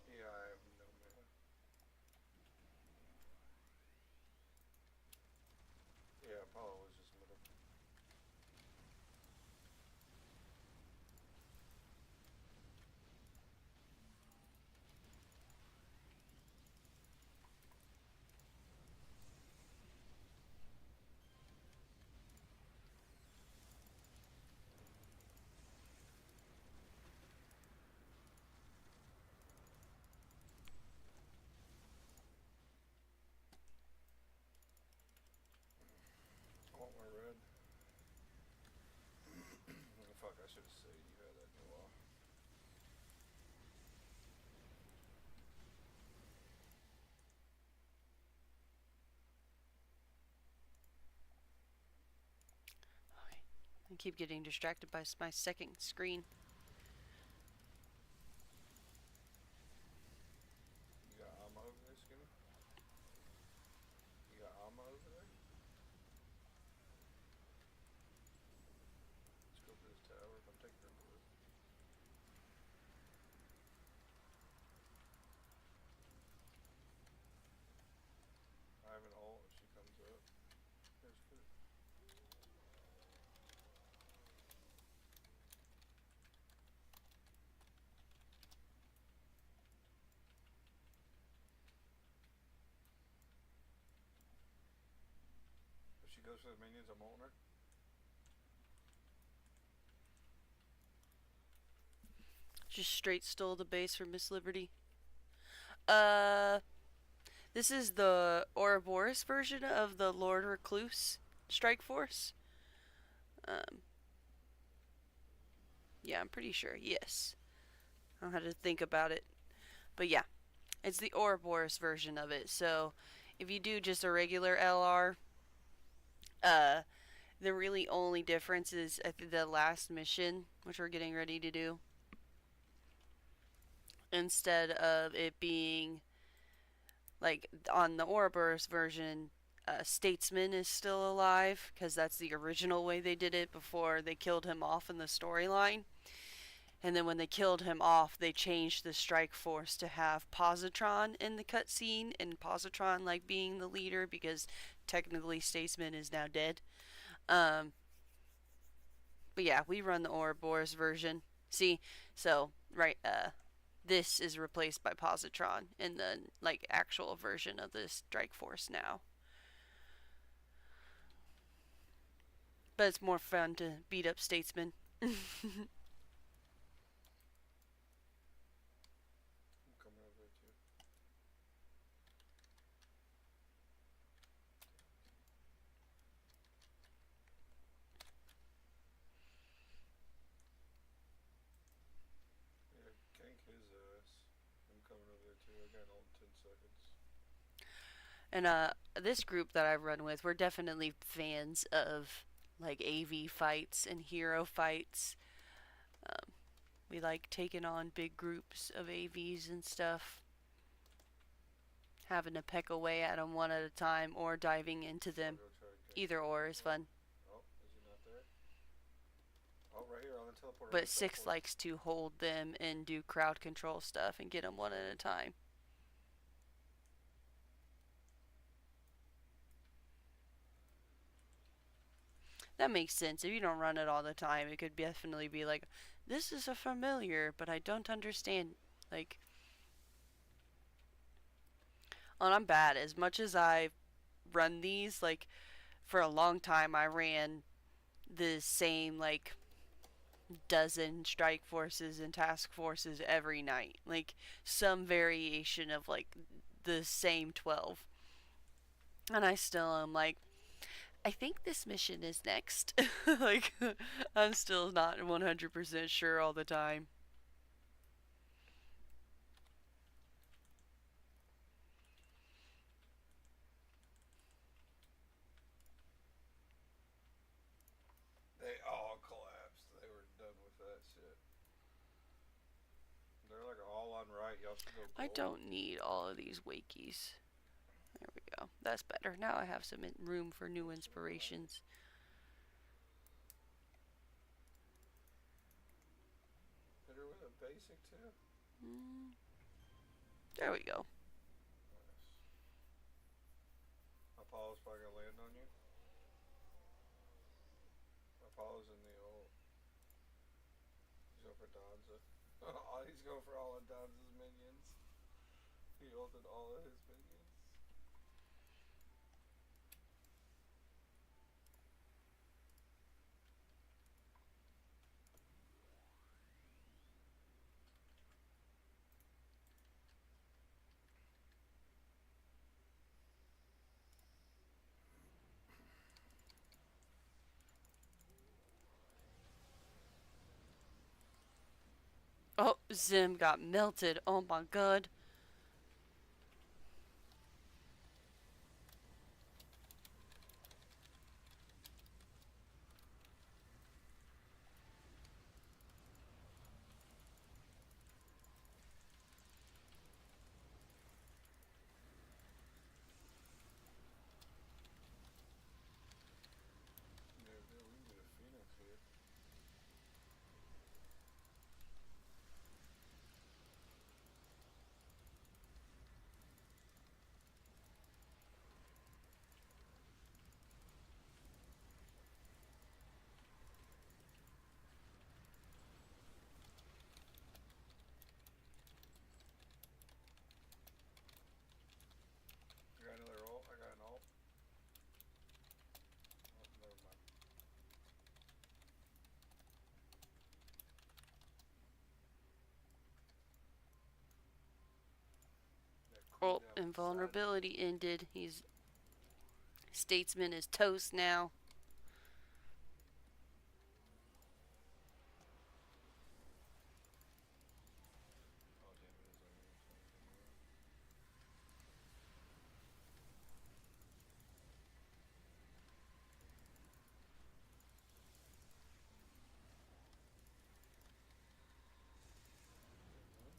Yeah, I have no mana. Yeah, Apollo was just middle. I want my red. Fuck, I should have said you had that new off. Okay. I keep getting distracted by my second screen. You got Alma over there, Skinny? You got Alma over there? Let's go for this tower. I'm taking her blue. I have an ult if she comes up. Here's good. If she goes for the minions, I'm ulting her. Just straight stole the base from Miss Liberty. Uh, this is the Ouroboros version of the Lord Recluse. strike force. Um, yeah, I'm pretty sure. Yes, I had to think about it, but yeah, it's the Ouroboros version of it. So if you do just a regular LR, uh, the really only difference is I think the last mission, which we're getting ready to do, instead of it being like on the Ouroboros version, Statesman is still alive because that's the original way they did it before they killed him off in the storyline. And then when they killed him off, they changed the strike force to have Positron in the cutscene, and Positron like being the leader because technically Statesman is now dead. Um, but yeah, we run the Ouroboros version. See, so right, this is replaced by Positron in the like actual version of the strike force now. But it's more fun to beat up Statesman. I'm coming over there too. Yeah, gank his ass. I'm coming over there too. I got all in 10 seconds. And this group that I run with, we're definitely fans of like AV fights and hero fights. Um, we like taking on big groups of AVs and stuff, having to peck away at them one at a time or diving into So I'll them. go try to gank Either him or real is quick. fun. Oh, is he not there? Oh, right here on the teleporter. On But the Six teleporter. likes to hold them and do crowd control stuff and get them one at a time. That makes sense. If you don't run it all the time, it could definitely be like, this is a familiar, but I don't understand. Like, and I'm bad. As much as I run these, like, for a long time, I ran the same, like, dozen strike forces and task forces every night. Like, some variation of, like, the same 12. And I still am like, I think this mission is next. Like, I'm still not 100% sure all the time. They all collapsed. They were done with that shit. They're like all on right. Y'all should go I gold. don't need all of these wakies. There we go. That's better. Now I have some room for new What's in the right? inspirations. Hit her with a basic too. Mm, there we go. Nice. Apollo's probably gonna land on you. Apollo's in the ult. He's going for Danza. He's going for all of Danza's minions. He ulted all of his minions. Oh, Zim got melted. Oh my god. Yeah, dude, we can get a Phoenix here. I got another ult. I got an ult. Oh, never mind. That Oh, cooldown beside him. invulnerability ended. He's Statesman is toast now. Oh damn it! Is only 2021. Mm-hmm.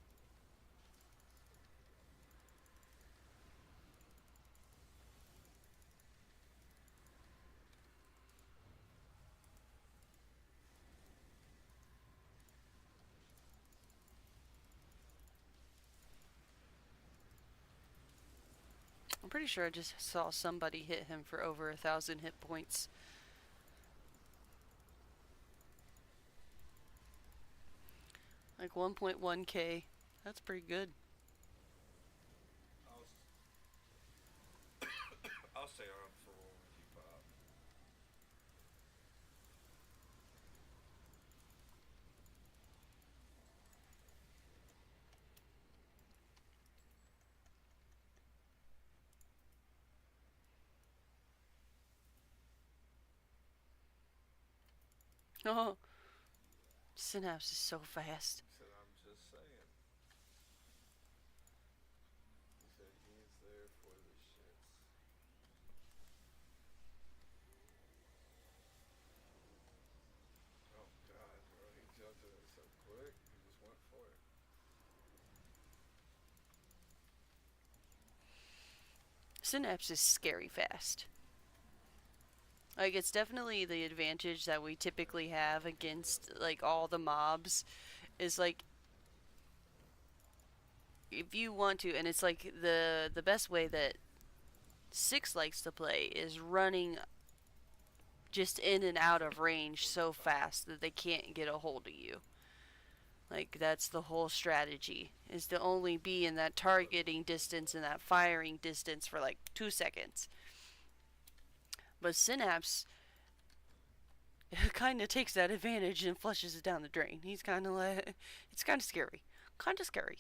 I'm pretty sure I just saw somebody hit him for over 1,000 hit points. Like 1.1k. That's pretty good. I'll I'll stay on for one with you, Pop. Oh, Synapse is so fast. He said, "I'm just saying." He said he's there for the shits. Oh God, bro, he jumped in it so quick. He just went for it. Synapse is scary fast. Like, it's definitely the advantage that we typically have against, like, all the mobs. Is like, if you want to, and it's like the best way that Six likes to play is running just in and out of range so 45. fast that they can't get a hold of you. Like, that's the whole strategy, is to only be in that targeting distance and that firing distance for like 2 seconds. But Synapse kind of takes that advantage and flushes it down the drain. He's kind of like, it's kind of scary. Kind of scary.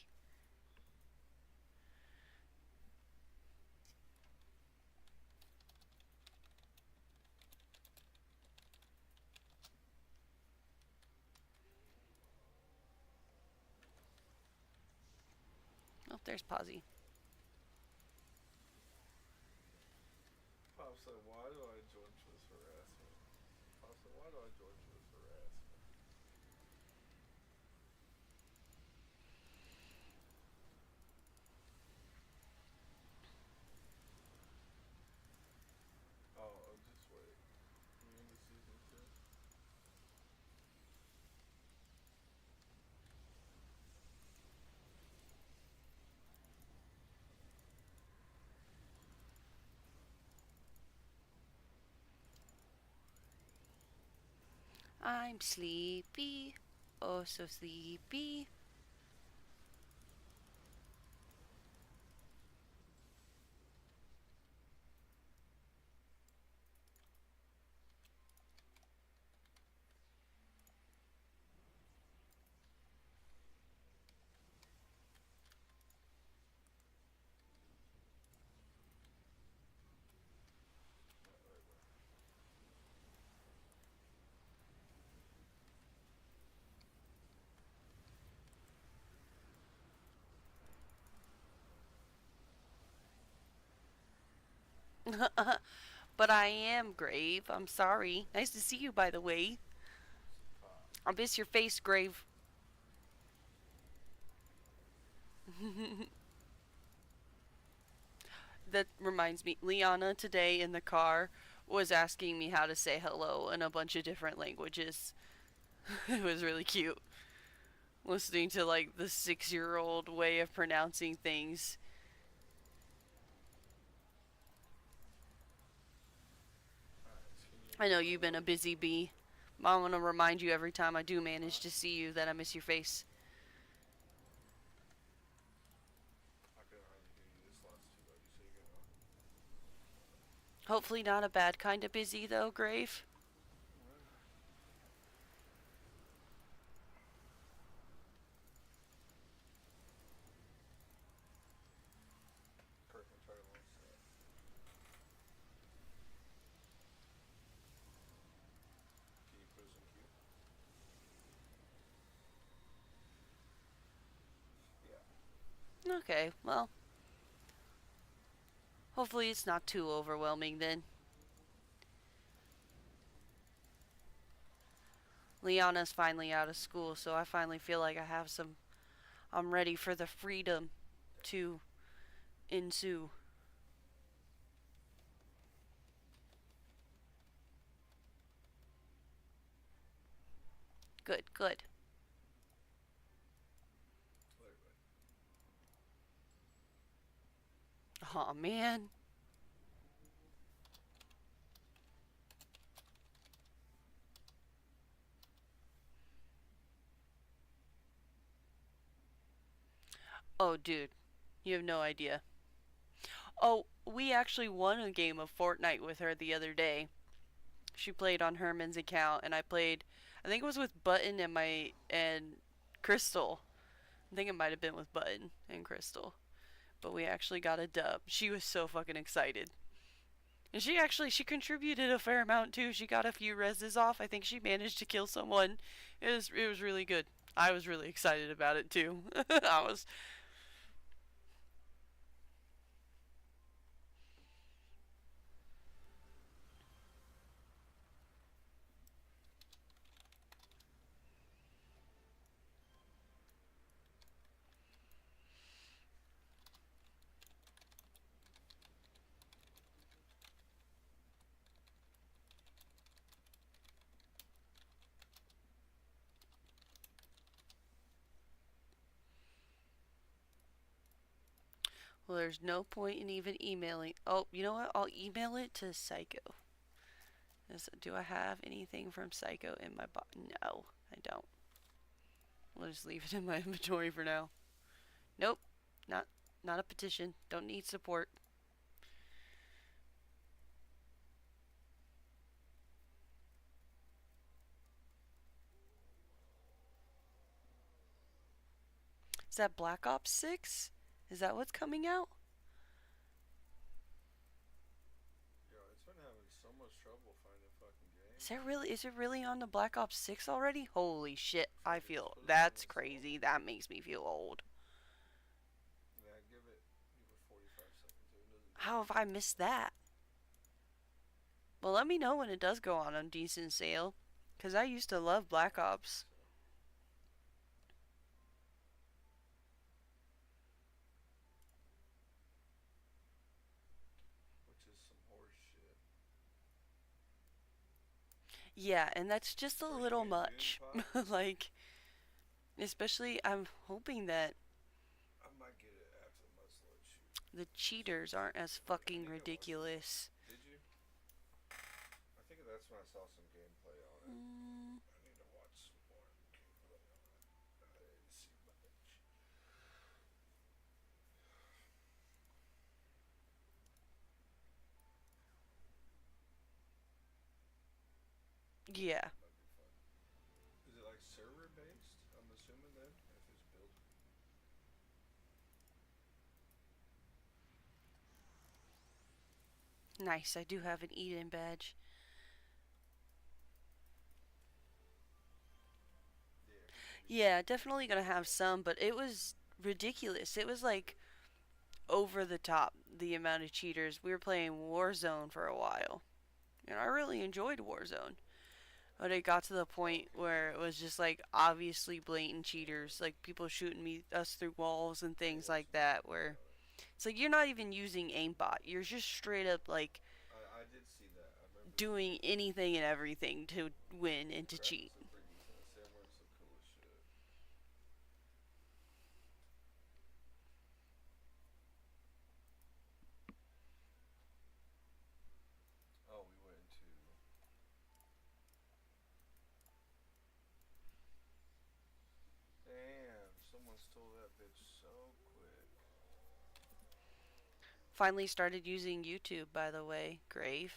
Oh, there's Posy. Pop said, "Why do I join for this harassment?" Pop said, "Why do I join for this harassment?" Oh, just wait. You into season two? I'm sleepy. Oh, so sleepy. But I am Grave. I'm sorry. Nice to see you, by the way. Said Pop. I miss your face, Grave. That reminds me, Liana today in the car was asking me how to say hello in a bunch of different languages. It was really cute. Listening to like the 6-year old way of pronouncing things. Alright, so you I know wanna you've been a load? busy bee. I want to remind you every time I do manage Huh? to see you that I miss your face. I can hardly hear you. This lot's too low. You say you're gonna. Hopefully, not a bad kind of busy, though, Grave. Alright. Kirk, I'm trying to launch that. Okay, well, hopefully it's not too overwhelming then. Liana's finally out of school, so I finally feel like I have some. I'm ready for the freedom to ensue. Good, good. Wait, wait. Aw, man. Oh, dude, you have no idea. Oh, we actually won a game of Fortnite with her the other day. She played on Herman's account, and I played. I think it was with Button and Crystal. I think it might have been with Button and Crystal, but we actually got a dub. She was so fucking excited, and she contributed a fair amount too. She got a few reses off. I think she managed to kill someone. It was really good. I was really excited about it too. I was. Well, there's no point in even emailing. Oh, you know what? I'll email it to Psycho. Do I have anything from Psycho in my bot? No, I don't. We'll just leave it in my inventory for now. Nope, not not a petition. Don't need support. Is that Black Ops 6? Is that what's coming out? Yo, it's been having so much trouble finding fucking games. Is it really on the Black Ops 6 already? Holy shit. I It's feel supposed to be on that's this fall. crazy. That makes me feel old. Yeah, give it 45 seconds. If it doesn't do How have I anything, it's missed fine. that? Well, let me know when it does go on decent sale. Cause I used to love Black I don't think Ops. so. Which is some horse shit. Yeah, and that's just a Where are you little getting moon much. pies? Like, especially I'm hoping that I might get it after the muzzleload shoot. the Just for the cheaters aren't sake of as it. I fucking think I watched some. ridiculous. Did you? I think that's when I saw some gameplay on it. Mm, I need to watch some more gameplay on it. I didn't see much. yeah. Might be fun. Is it like server based? I'm assuming then, if it's built. Nice. I do have an Eden badge. Yeah, give me these. Yeah, definitely gonna have some, but it was ridiculous. It was like over the top the amount of cheaters. We were playing Warzone for a while, and I really enjoyed Warzone. But it got to the point Okay, where it yeah. was just like obviously blatant cheaters, like people shooting us through walls and Yeah, things yeah, like some that. gameplay Where on it. it's like you're not even using aimbot. You're just straight up like I did see that. I remember some doing gameplay on it. anything and everything to win and to cheat. Graphics look pretty decent. The sailworks look cool as shit. Oh, we went into. Damn, someone stole that bitch so quick. Finally started using YouTube, by the way, Grave.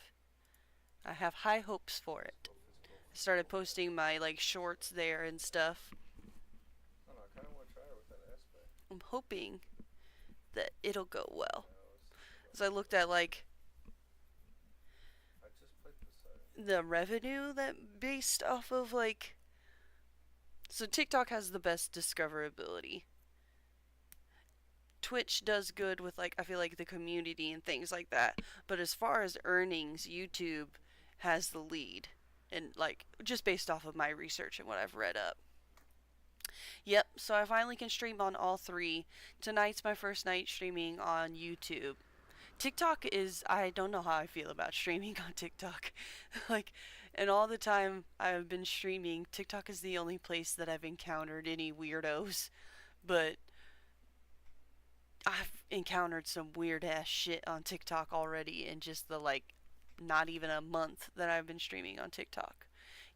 I have high hopes for it. Physical, physical, I started physical. posting my like shorts there and stuff. I don't know. I kind of want to try it with that aspect. I'm hoping that it'll go well. No, let's see. Hold on, As I hold looked on. at like I just played Poseidon. the revenue that based off of like so TikTok has the best discoverability. Twitch does good with like I feel like the community and things like that. But as far as earnings, YouTube has the lead. And like just based off of my research and what I've read up. Yep, so I finally can stream on all three. Tonight's my first night streaming on YouTube. TikTok is I don't know how I feel about streaming on TikTok. like and all the time I've been streaming, TikTok is the only place that I've encountered any weirdos. But I've encountered some weird ass shit on TikTok already in just the like not even a month that I've been streaming on TikTok.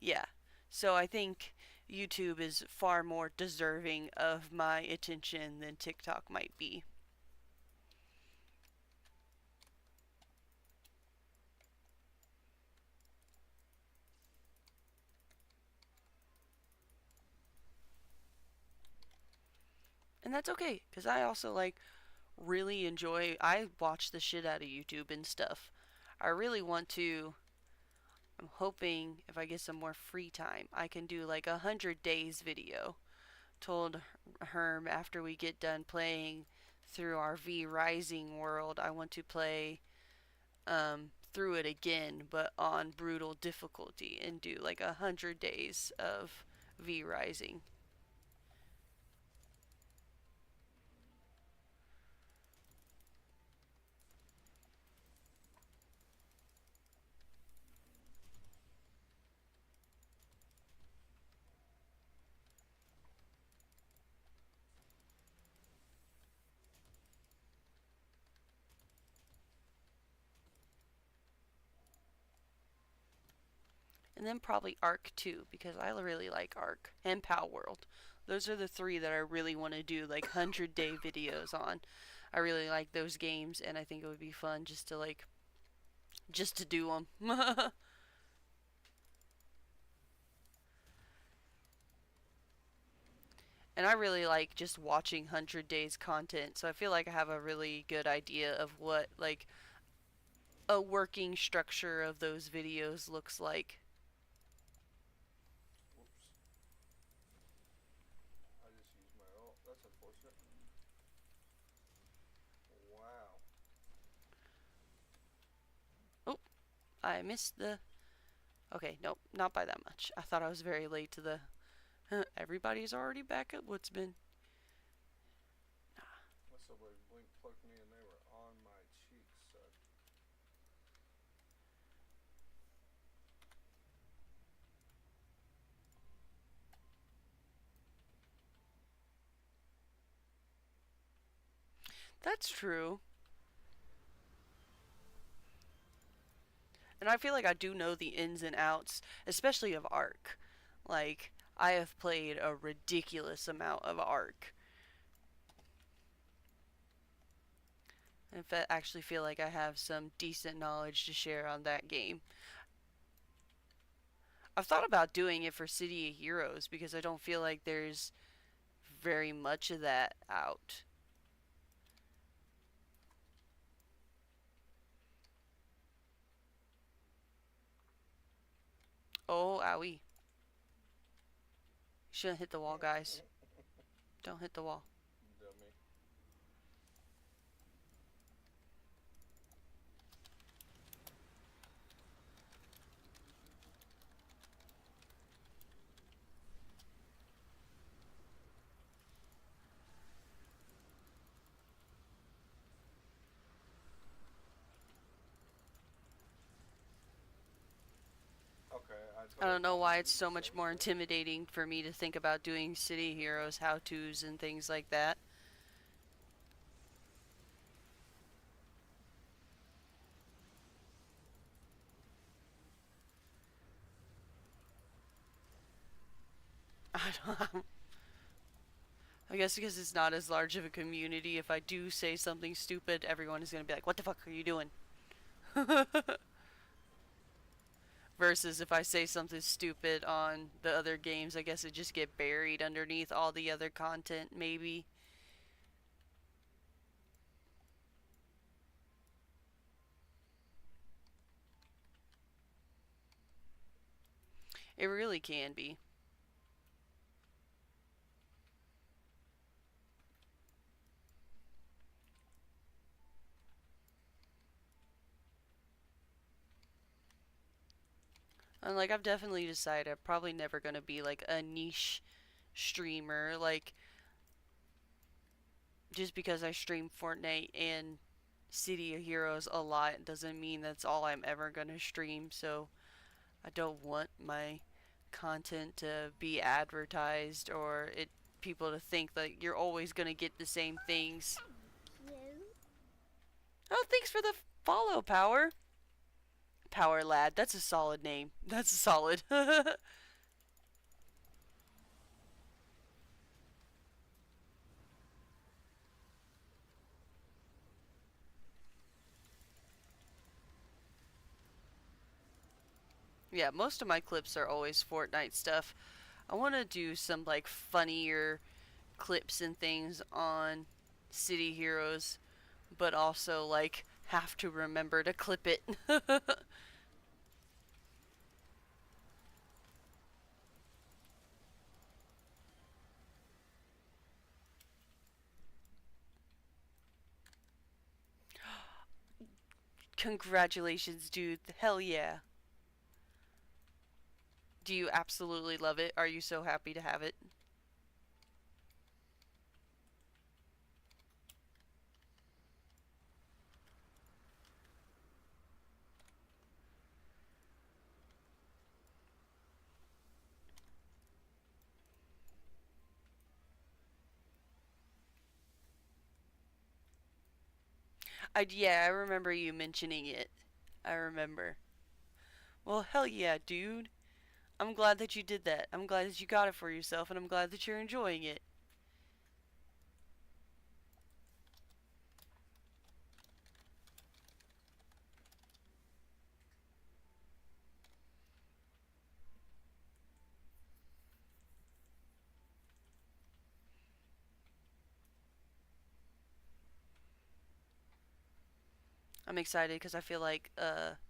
Yeah. So I think YouTube is far more deserving of my attention than TikTok might be. And that's okay cuz I also like really enjoy I watch the shit out of YouTube and stuff. I really want to I'm hoping if I get some more free time, I can do like 100 days video. Told Herm after we get done playing through our V Rising world, I want to play through it again, but on brutal difficulty and do like 100 days of V Rising. And then probably Arc too, because I really like Arc and Pal World. Those are the three that I really want to do like 100 day videos on. I really like those games, and I think it would be fun just to do them. And I really like just watching 100 days content, so I feel like I have a really good idea of what like a working structure of those videos looks like. Whoops. I just used my ult. That's unfortunate. Wow. Oh, I missed the. Okay, nope, not by that much. I thought I was very late to the. Everybody's already back at Woodsman. Somebody blink plugged me and they were on my cheeks, son. That's true. And I feel like I do know the ins and outs, especially of Arc. Like, I have played a ridiculous amount of Arc. And I actually feel like I have some decent knowledge to share on that game. I've thought about doing it for City of Heroes because I don't feel like there's very much of that out. Oh, owie. Shouldn't hit the wall, guys. Don't hit the wall. Dummy. Okay, I I totally don't know why lost it's you. so Say much what you more said. intimidating for me to think about doing City Heroes how to's and things like that. I don't. I guess because it's not as large of a community, if I do say something stupid, everyone is going to be like, what the fuck are you doing? Versus if I say something stupid on the other games, I guess it just get buried underneath all the other content, maybe. It really can be. And like I've definitely decided I'm probably never gonna be like a niche streamer. Like just because I stream Fortnite and City of Heroes a lot doesn't mean that's all I'm ever gonna stream. So I don't want my content to be advertised or it people to think that you're always gonna get the same things. Oh, thanks for the follow, Power. Power Lad. That's a solid name. That's a solid. Yeah, most of my clips are always Fortnite stuff. I want to do some like funnier clips and things on City Heroes, but also like have to remember to clip it. Congratulations, dude. Hell yeah. Do you absolutely love it? Are you so happy to have it? I remember you mentioning it. I remember. Well, hell yeah, dude. I'm glad that you did that. I'm glad that you got it for yourself, and I'm glad that you're enjoying it. I'm excited because I feel like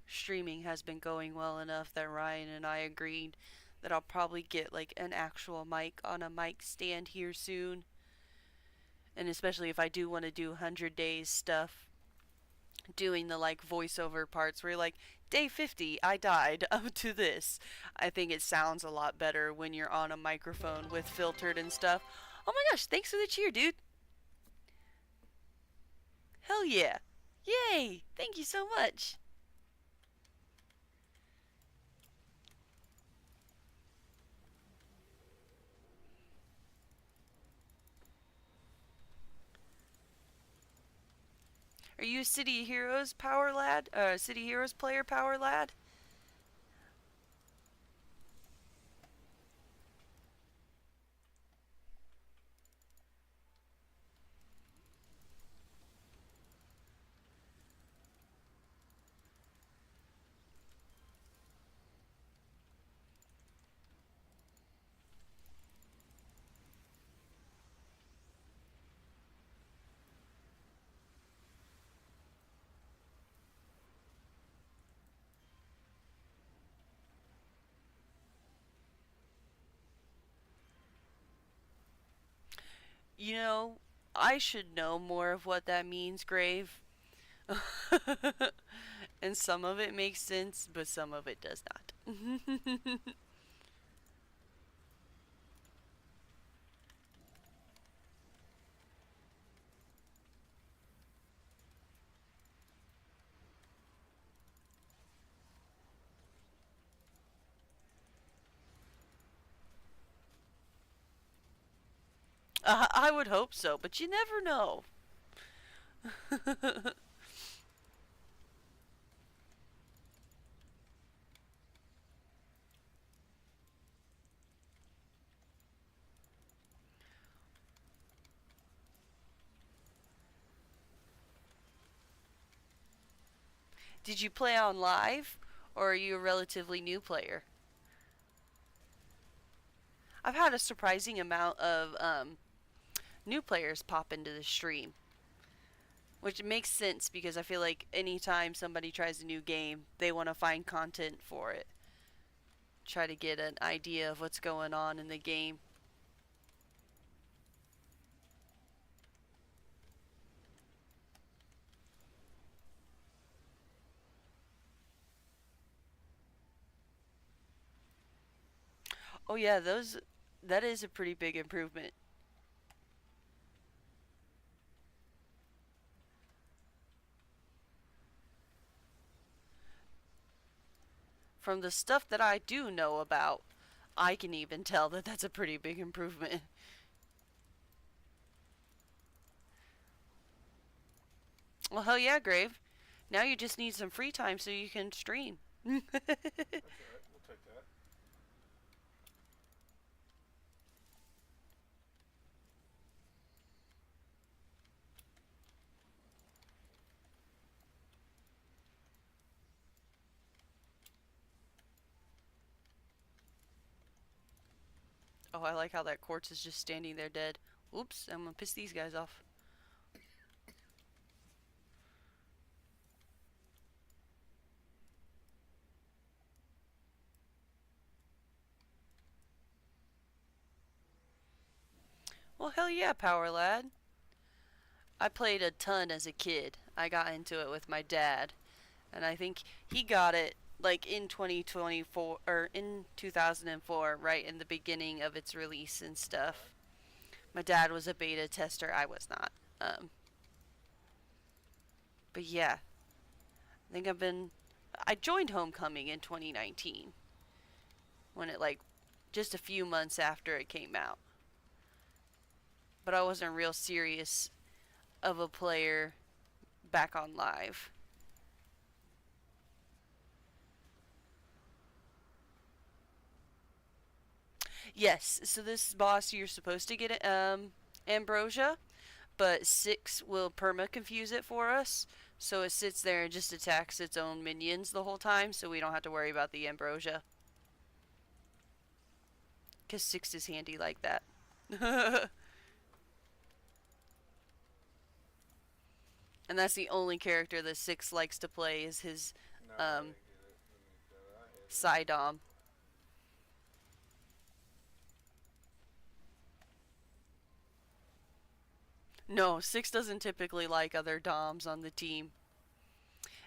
streaming has been going well enough that Ryan and I agreed that I'll probably get like an actual mic on a mic stand here soon. And especially if I do want to do 100 days stuff, doing the like voiceover parts where you're like, day 50, I died up to this. I think it sounds a lot better when you're on a microphone with filtered and stuff. Oh my gosh, thanks for the cheer, dude. Hell yeah. Yay! Thank you so much. Are you a City Heroes Power Lad? City Heroes player Power Lad? You know, I should know more of what that means, Grave. And some of it makes sense, but some of it does not. I would hope so, but you never know. Did you play on live, or are you a relatively new player? I've had a surprising amount of new players pop into the stream, which makes sense because I feel like anytime somebody tries a new game, they want to find content for it, try to get an idea of what's going on in the game. Oh yeah, those that is a pretty big improvement. From the stuff that I do know about, I can even tell that that's a pretty big improvement. Well, hell yeah, Grave. Now you just need some free time so you can stream. That's alright. We'll take that. Oh, I like how that quartz is just standing there dead. Oops, I'm gonna piss these guys off. Well, hell yeah, Power Lad. I played a ton as a kid. I got into it with my dad, and I think he got it like in 2024 or in 2004, right in the beginning of its release and Okay. stuff. My dad was a beta tester. I was not. Um, but yeah, I think I've been. I joined Homecoming in 2019 when it like just a few months after it came out. But I wasn't real serious of a player back on live. Yes, so this boss you're supposed to get ambrosia, but six will perma confuse it for us. So it sits there and just attacks its own minions the whole time, so we don't have to worry about the ambrosia. Cause six is handy like that. And that's the only character that six likes to play is his No, I um didn't get it. Let me grab it. I hit it. Psydom. No, six doesn't typically like other DOMs on the team.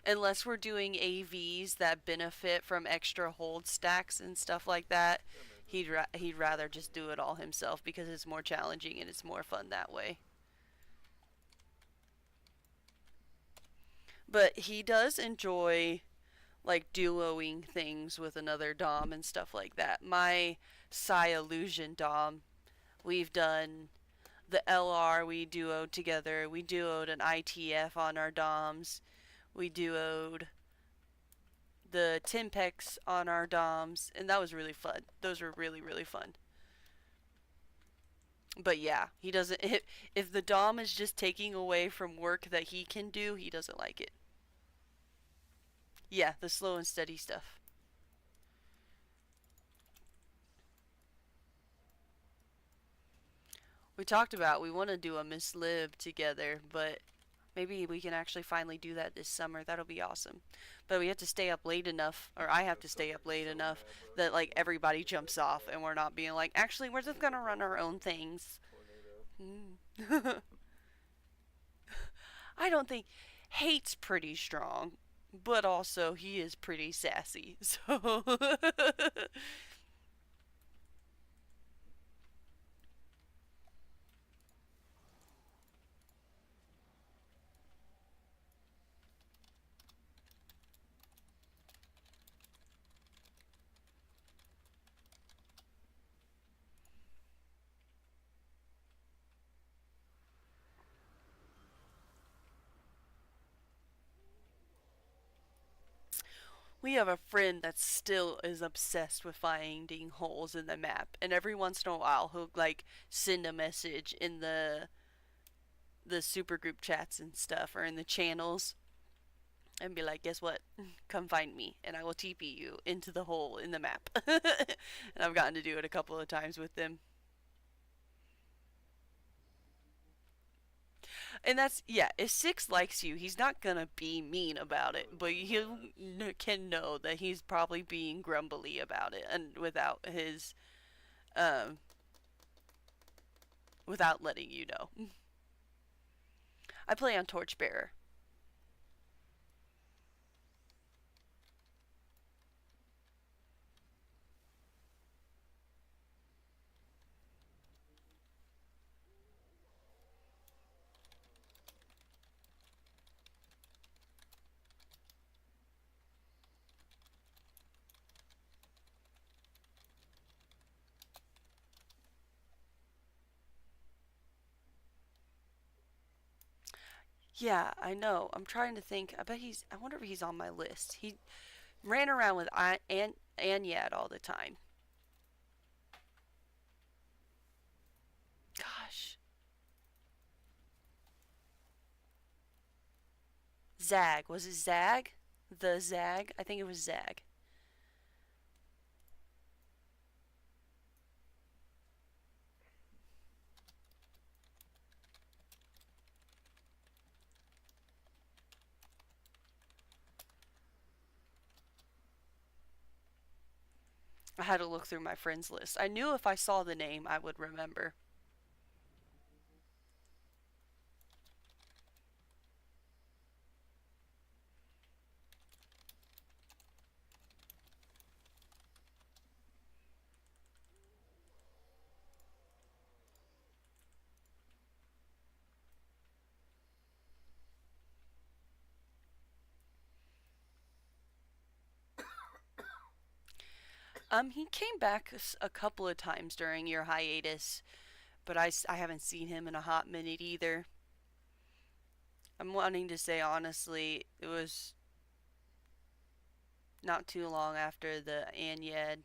Unless we're doing AVs that benefit from extra hold stacks and stuff like that, Yeah, man, just he'd rather just do it all himself because it's more challenging and it's more fun that way. But he does enjoy like duoing things with another Dom and stuff like that. My Psy Illusion Dom, we've done the LR, we duoed together. We duoed an ITF on our Doms. We duoed the Timpex on our DOMs, and that was really fun. Those were really, really fun. But yeah, he doesn't. If the DOM is just taking away from work that he can do, he doesn't like it. Yeah, the slow and steady stuff. We talked about we want to do a Miss Lib together, but maybe we can actually finally do that this summer. That'll be awesome. But we have to stay up late enough, or I have that to stuff stay up makes me late so enough mad, bro. that Just like like everybody the jumps next off day, and we're not being like, actually, we're just wake gonna up run on our own a things. tornado. Mm. I don't think hate's pretty strong, but also he is pretty sassy. So we have a friend that still is obsessed with finding holes in the map, and every once in a while he'll like send a message in the super group chats and stuff or in the channels and be like, guess what? Come find me, and I will TP you into the hole in the map. And I've gotten to do it a couple of times with them. And that's, yeah, if Six likes you, he's not gonna be mean about it, Probably but one of he Dad's. can know that he's probably being grumbly about it and um, without letting you know. I play on Torchbearer. Yeah, I know. I'm trying to think. I bet he's. I wonder if he's on my list. He ran around with Anyad all the time. Gosh, Zag. Was it Zag? The Zag? I think it was Zag. I had to look through my friends list. I knew if I saw the name, I would remember. He came back a couple of times during your hiatus, but I haven't seen him in a hot minute either. I'm wanting to say honestly, it was not too long after the Anyed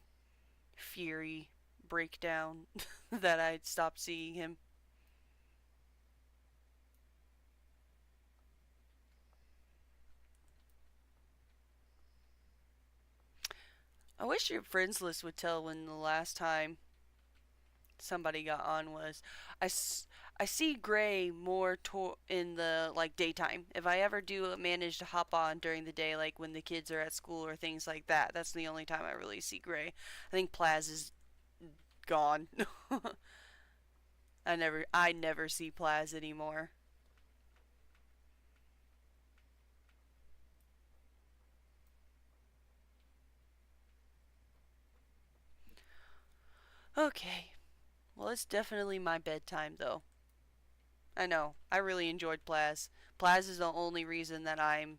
Fury breakdown that I stopped seeing him. I wish your friends list would tell when the last time somebody got on was. I see Gray more in the like daytime. If I ever do manage to hop on during the day, like when the kids are at school or things like that, that's the only time I really see Gray. I think Plaz is gone. I never see Plaz anymore. Okay, well it's definitely my bedtime though. I know. I really enjoyed Plaz. Plaz is the only reason that I'm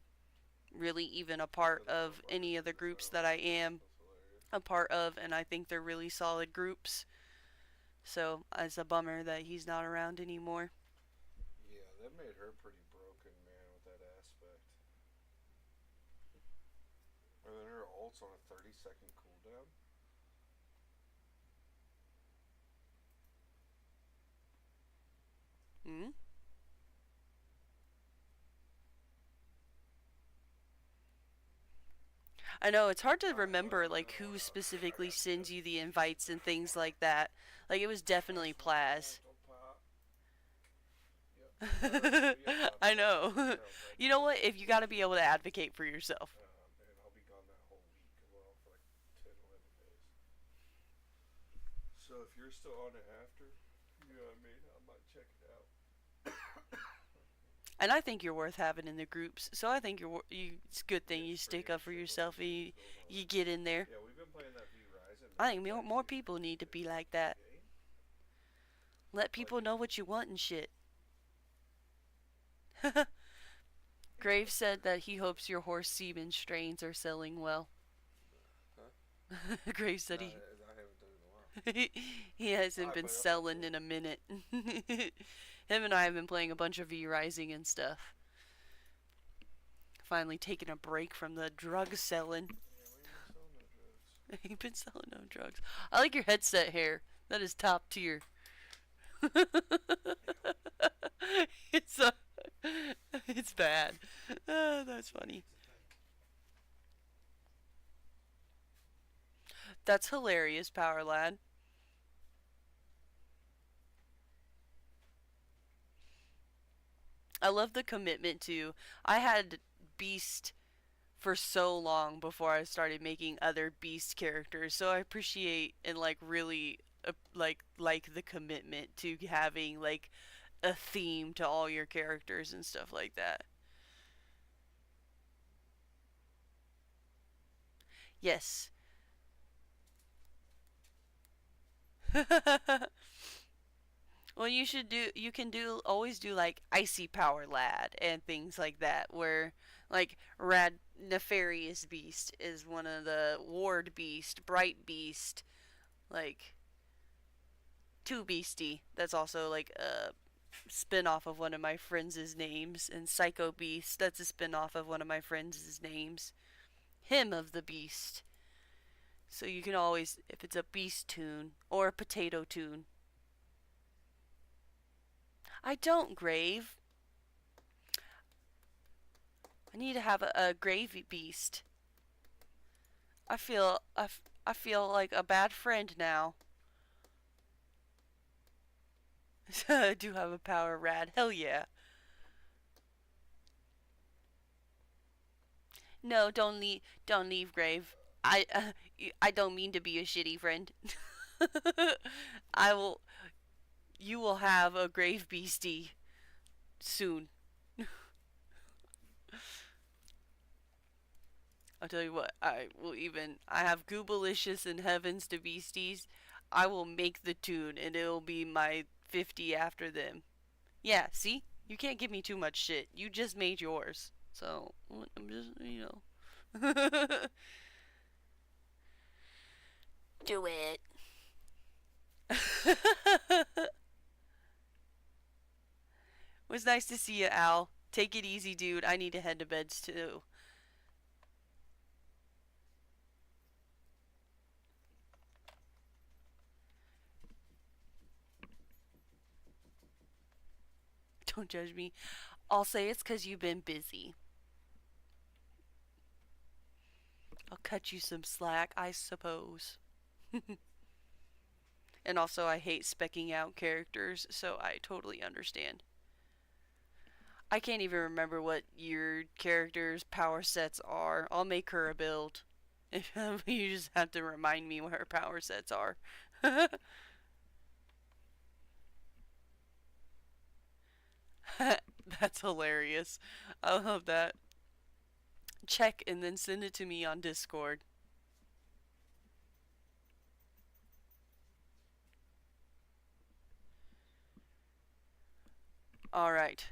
really even a part For the of homework any of the as groups well. that I am That's hilarious. a part of, and I think they're really solid groups. So it's a bummer that he's not around anymore. Yeah, that made her pretty broken, man, with that aspect. And then her ult's on a 30-second cooldown. Hmm? I know it's hard to remember like who specifically sends you the invites and things like that. Like it was definitely That's my fault. Plaz. Don't pop. Yep. Yep. I'll I be right back. know. Yeah, I'll grab You you know real what? quick. If you got to be able to advocate for yourself. And I'll be gone that whole week. Well, for like 10, 11 days. So if you're still on it after, you know what I mean? I might check it out. And I think you're worth having in the groups. So I think it's a good thing Yeah, you it's pretty stick up for interesting what yourself they're and doing you, going on. you get in there. Yeah, we've been playing that V Rising, I man. think It's more actually a people pretty need to good be like fucking that. game. Let Like, people know what you want and shit. yeah, Graves said that he hopes your horse semen strains are selling well. huh? Graves No, said I haven't done it in a while. he hasn't Alright, been buddy, I'll talk to selling you in later. a minute. Him and I have been playing a bunch of V Rising and stuff. Finally taking a break from the drug selling. Yeah, we ain't been selling no drugs. Ain't been selling no drugs. I like your headset hair. That is top tier. Yeah. it's a, it's bad. That's Yeah, funny. it's a thing. That's hilarious, Power Lad. I love the commitment to. I had Beast for so long before I started making other Beast characters, so I appreciate and like really like the commitment to having like a theme to all your characters and stuff like that. Yes. Well, you can do always do like icy power lad and things like that where like rad nefarious beast is one of the ward beast, bright beast, like two beastie. That's also like spin-off of one of my friends' names, and Psycho Beast, that's a spin-off of one of my friends' names. Hymn of the Beast. So you can always, if it's a beast tune or a potato tune. I don't, Grave. I need to have a gravy beast. I feel like a bad friend now. I do have a power rad. Hell yeah. No, don't leave, Grave. I don't mean to be a shitty friend. I will. You will have a grave beastie soon. I'll tell you what. I will even. I have Goobalicious and Heavens to Beasties. I will make the tune, and it'll be my 50 after them. Yeah. See, you can't give me too much shit. You just made yours, so I'm just do it. Was nice to see you, Al. Take it easy, dude. I need to head to bed too. Don't judge me. I'll say it's because you've been busy. I'll cut you some slack, I suppose. And also, I hate specking out characters, so I totally understand. I can't even remember what your character's power sets are. I'll make her a build. You just have to remind me what her power sets are. That's hilarious. I love that. Check and then send it to me on Discord. Alright.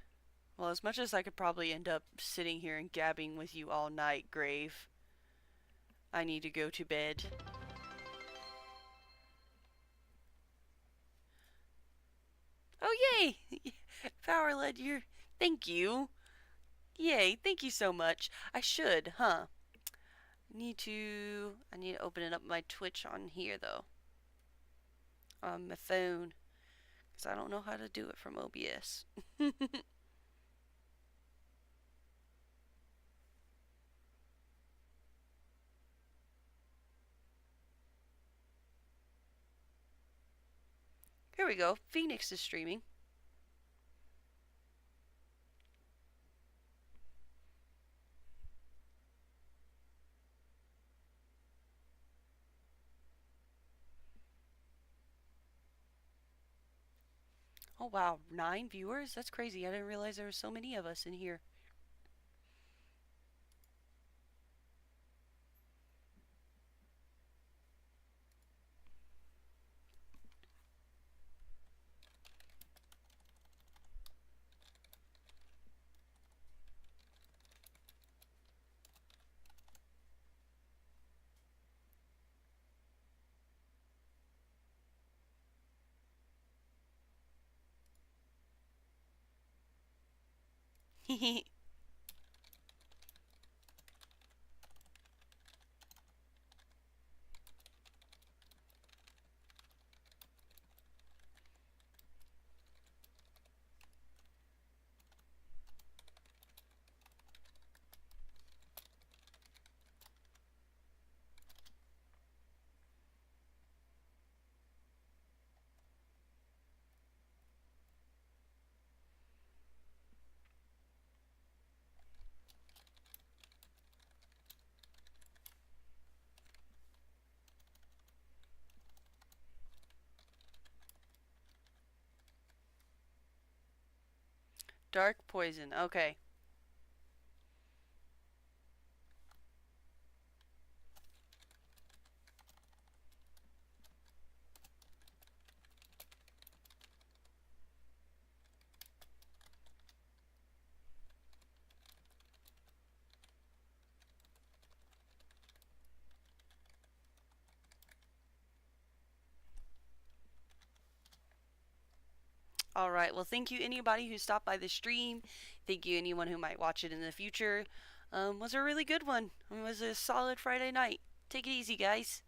Well, as much as I could probably end up sitting here and gabbing with you all night, Grave, I need to go to bed. Oh, yay! Power led your. Thank you. Yay, thank you so much. I should, huh? I need to open it up my Twitch on here though. On my phone. Because I don't know how to do it from OBS. Here we go. Phoenix is streaming. Oh wow, 9 viewers? That's crazy. I didn't realize there were so many of us in here. Dark poison. Okay. All right. Well, thank you anybody who stopped by the stream. Thank you anyone who might watch it in the future. Was a really good one. It was a solid Friday night. Take it easy, guys.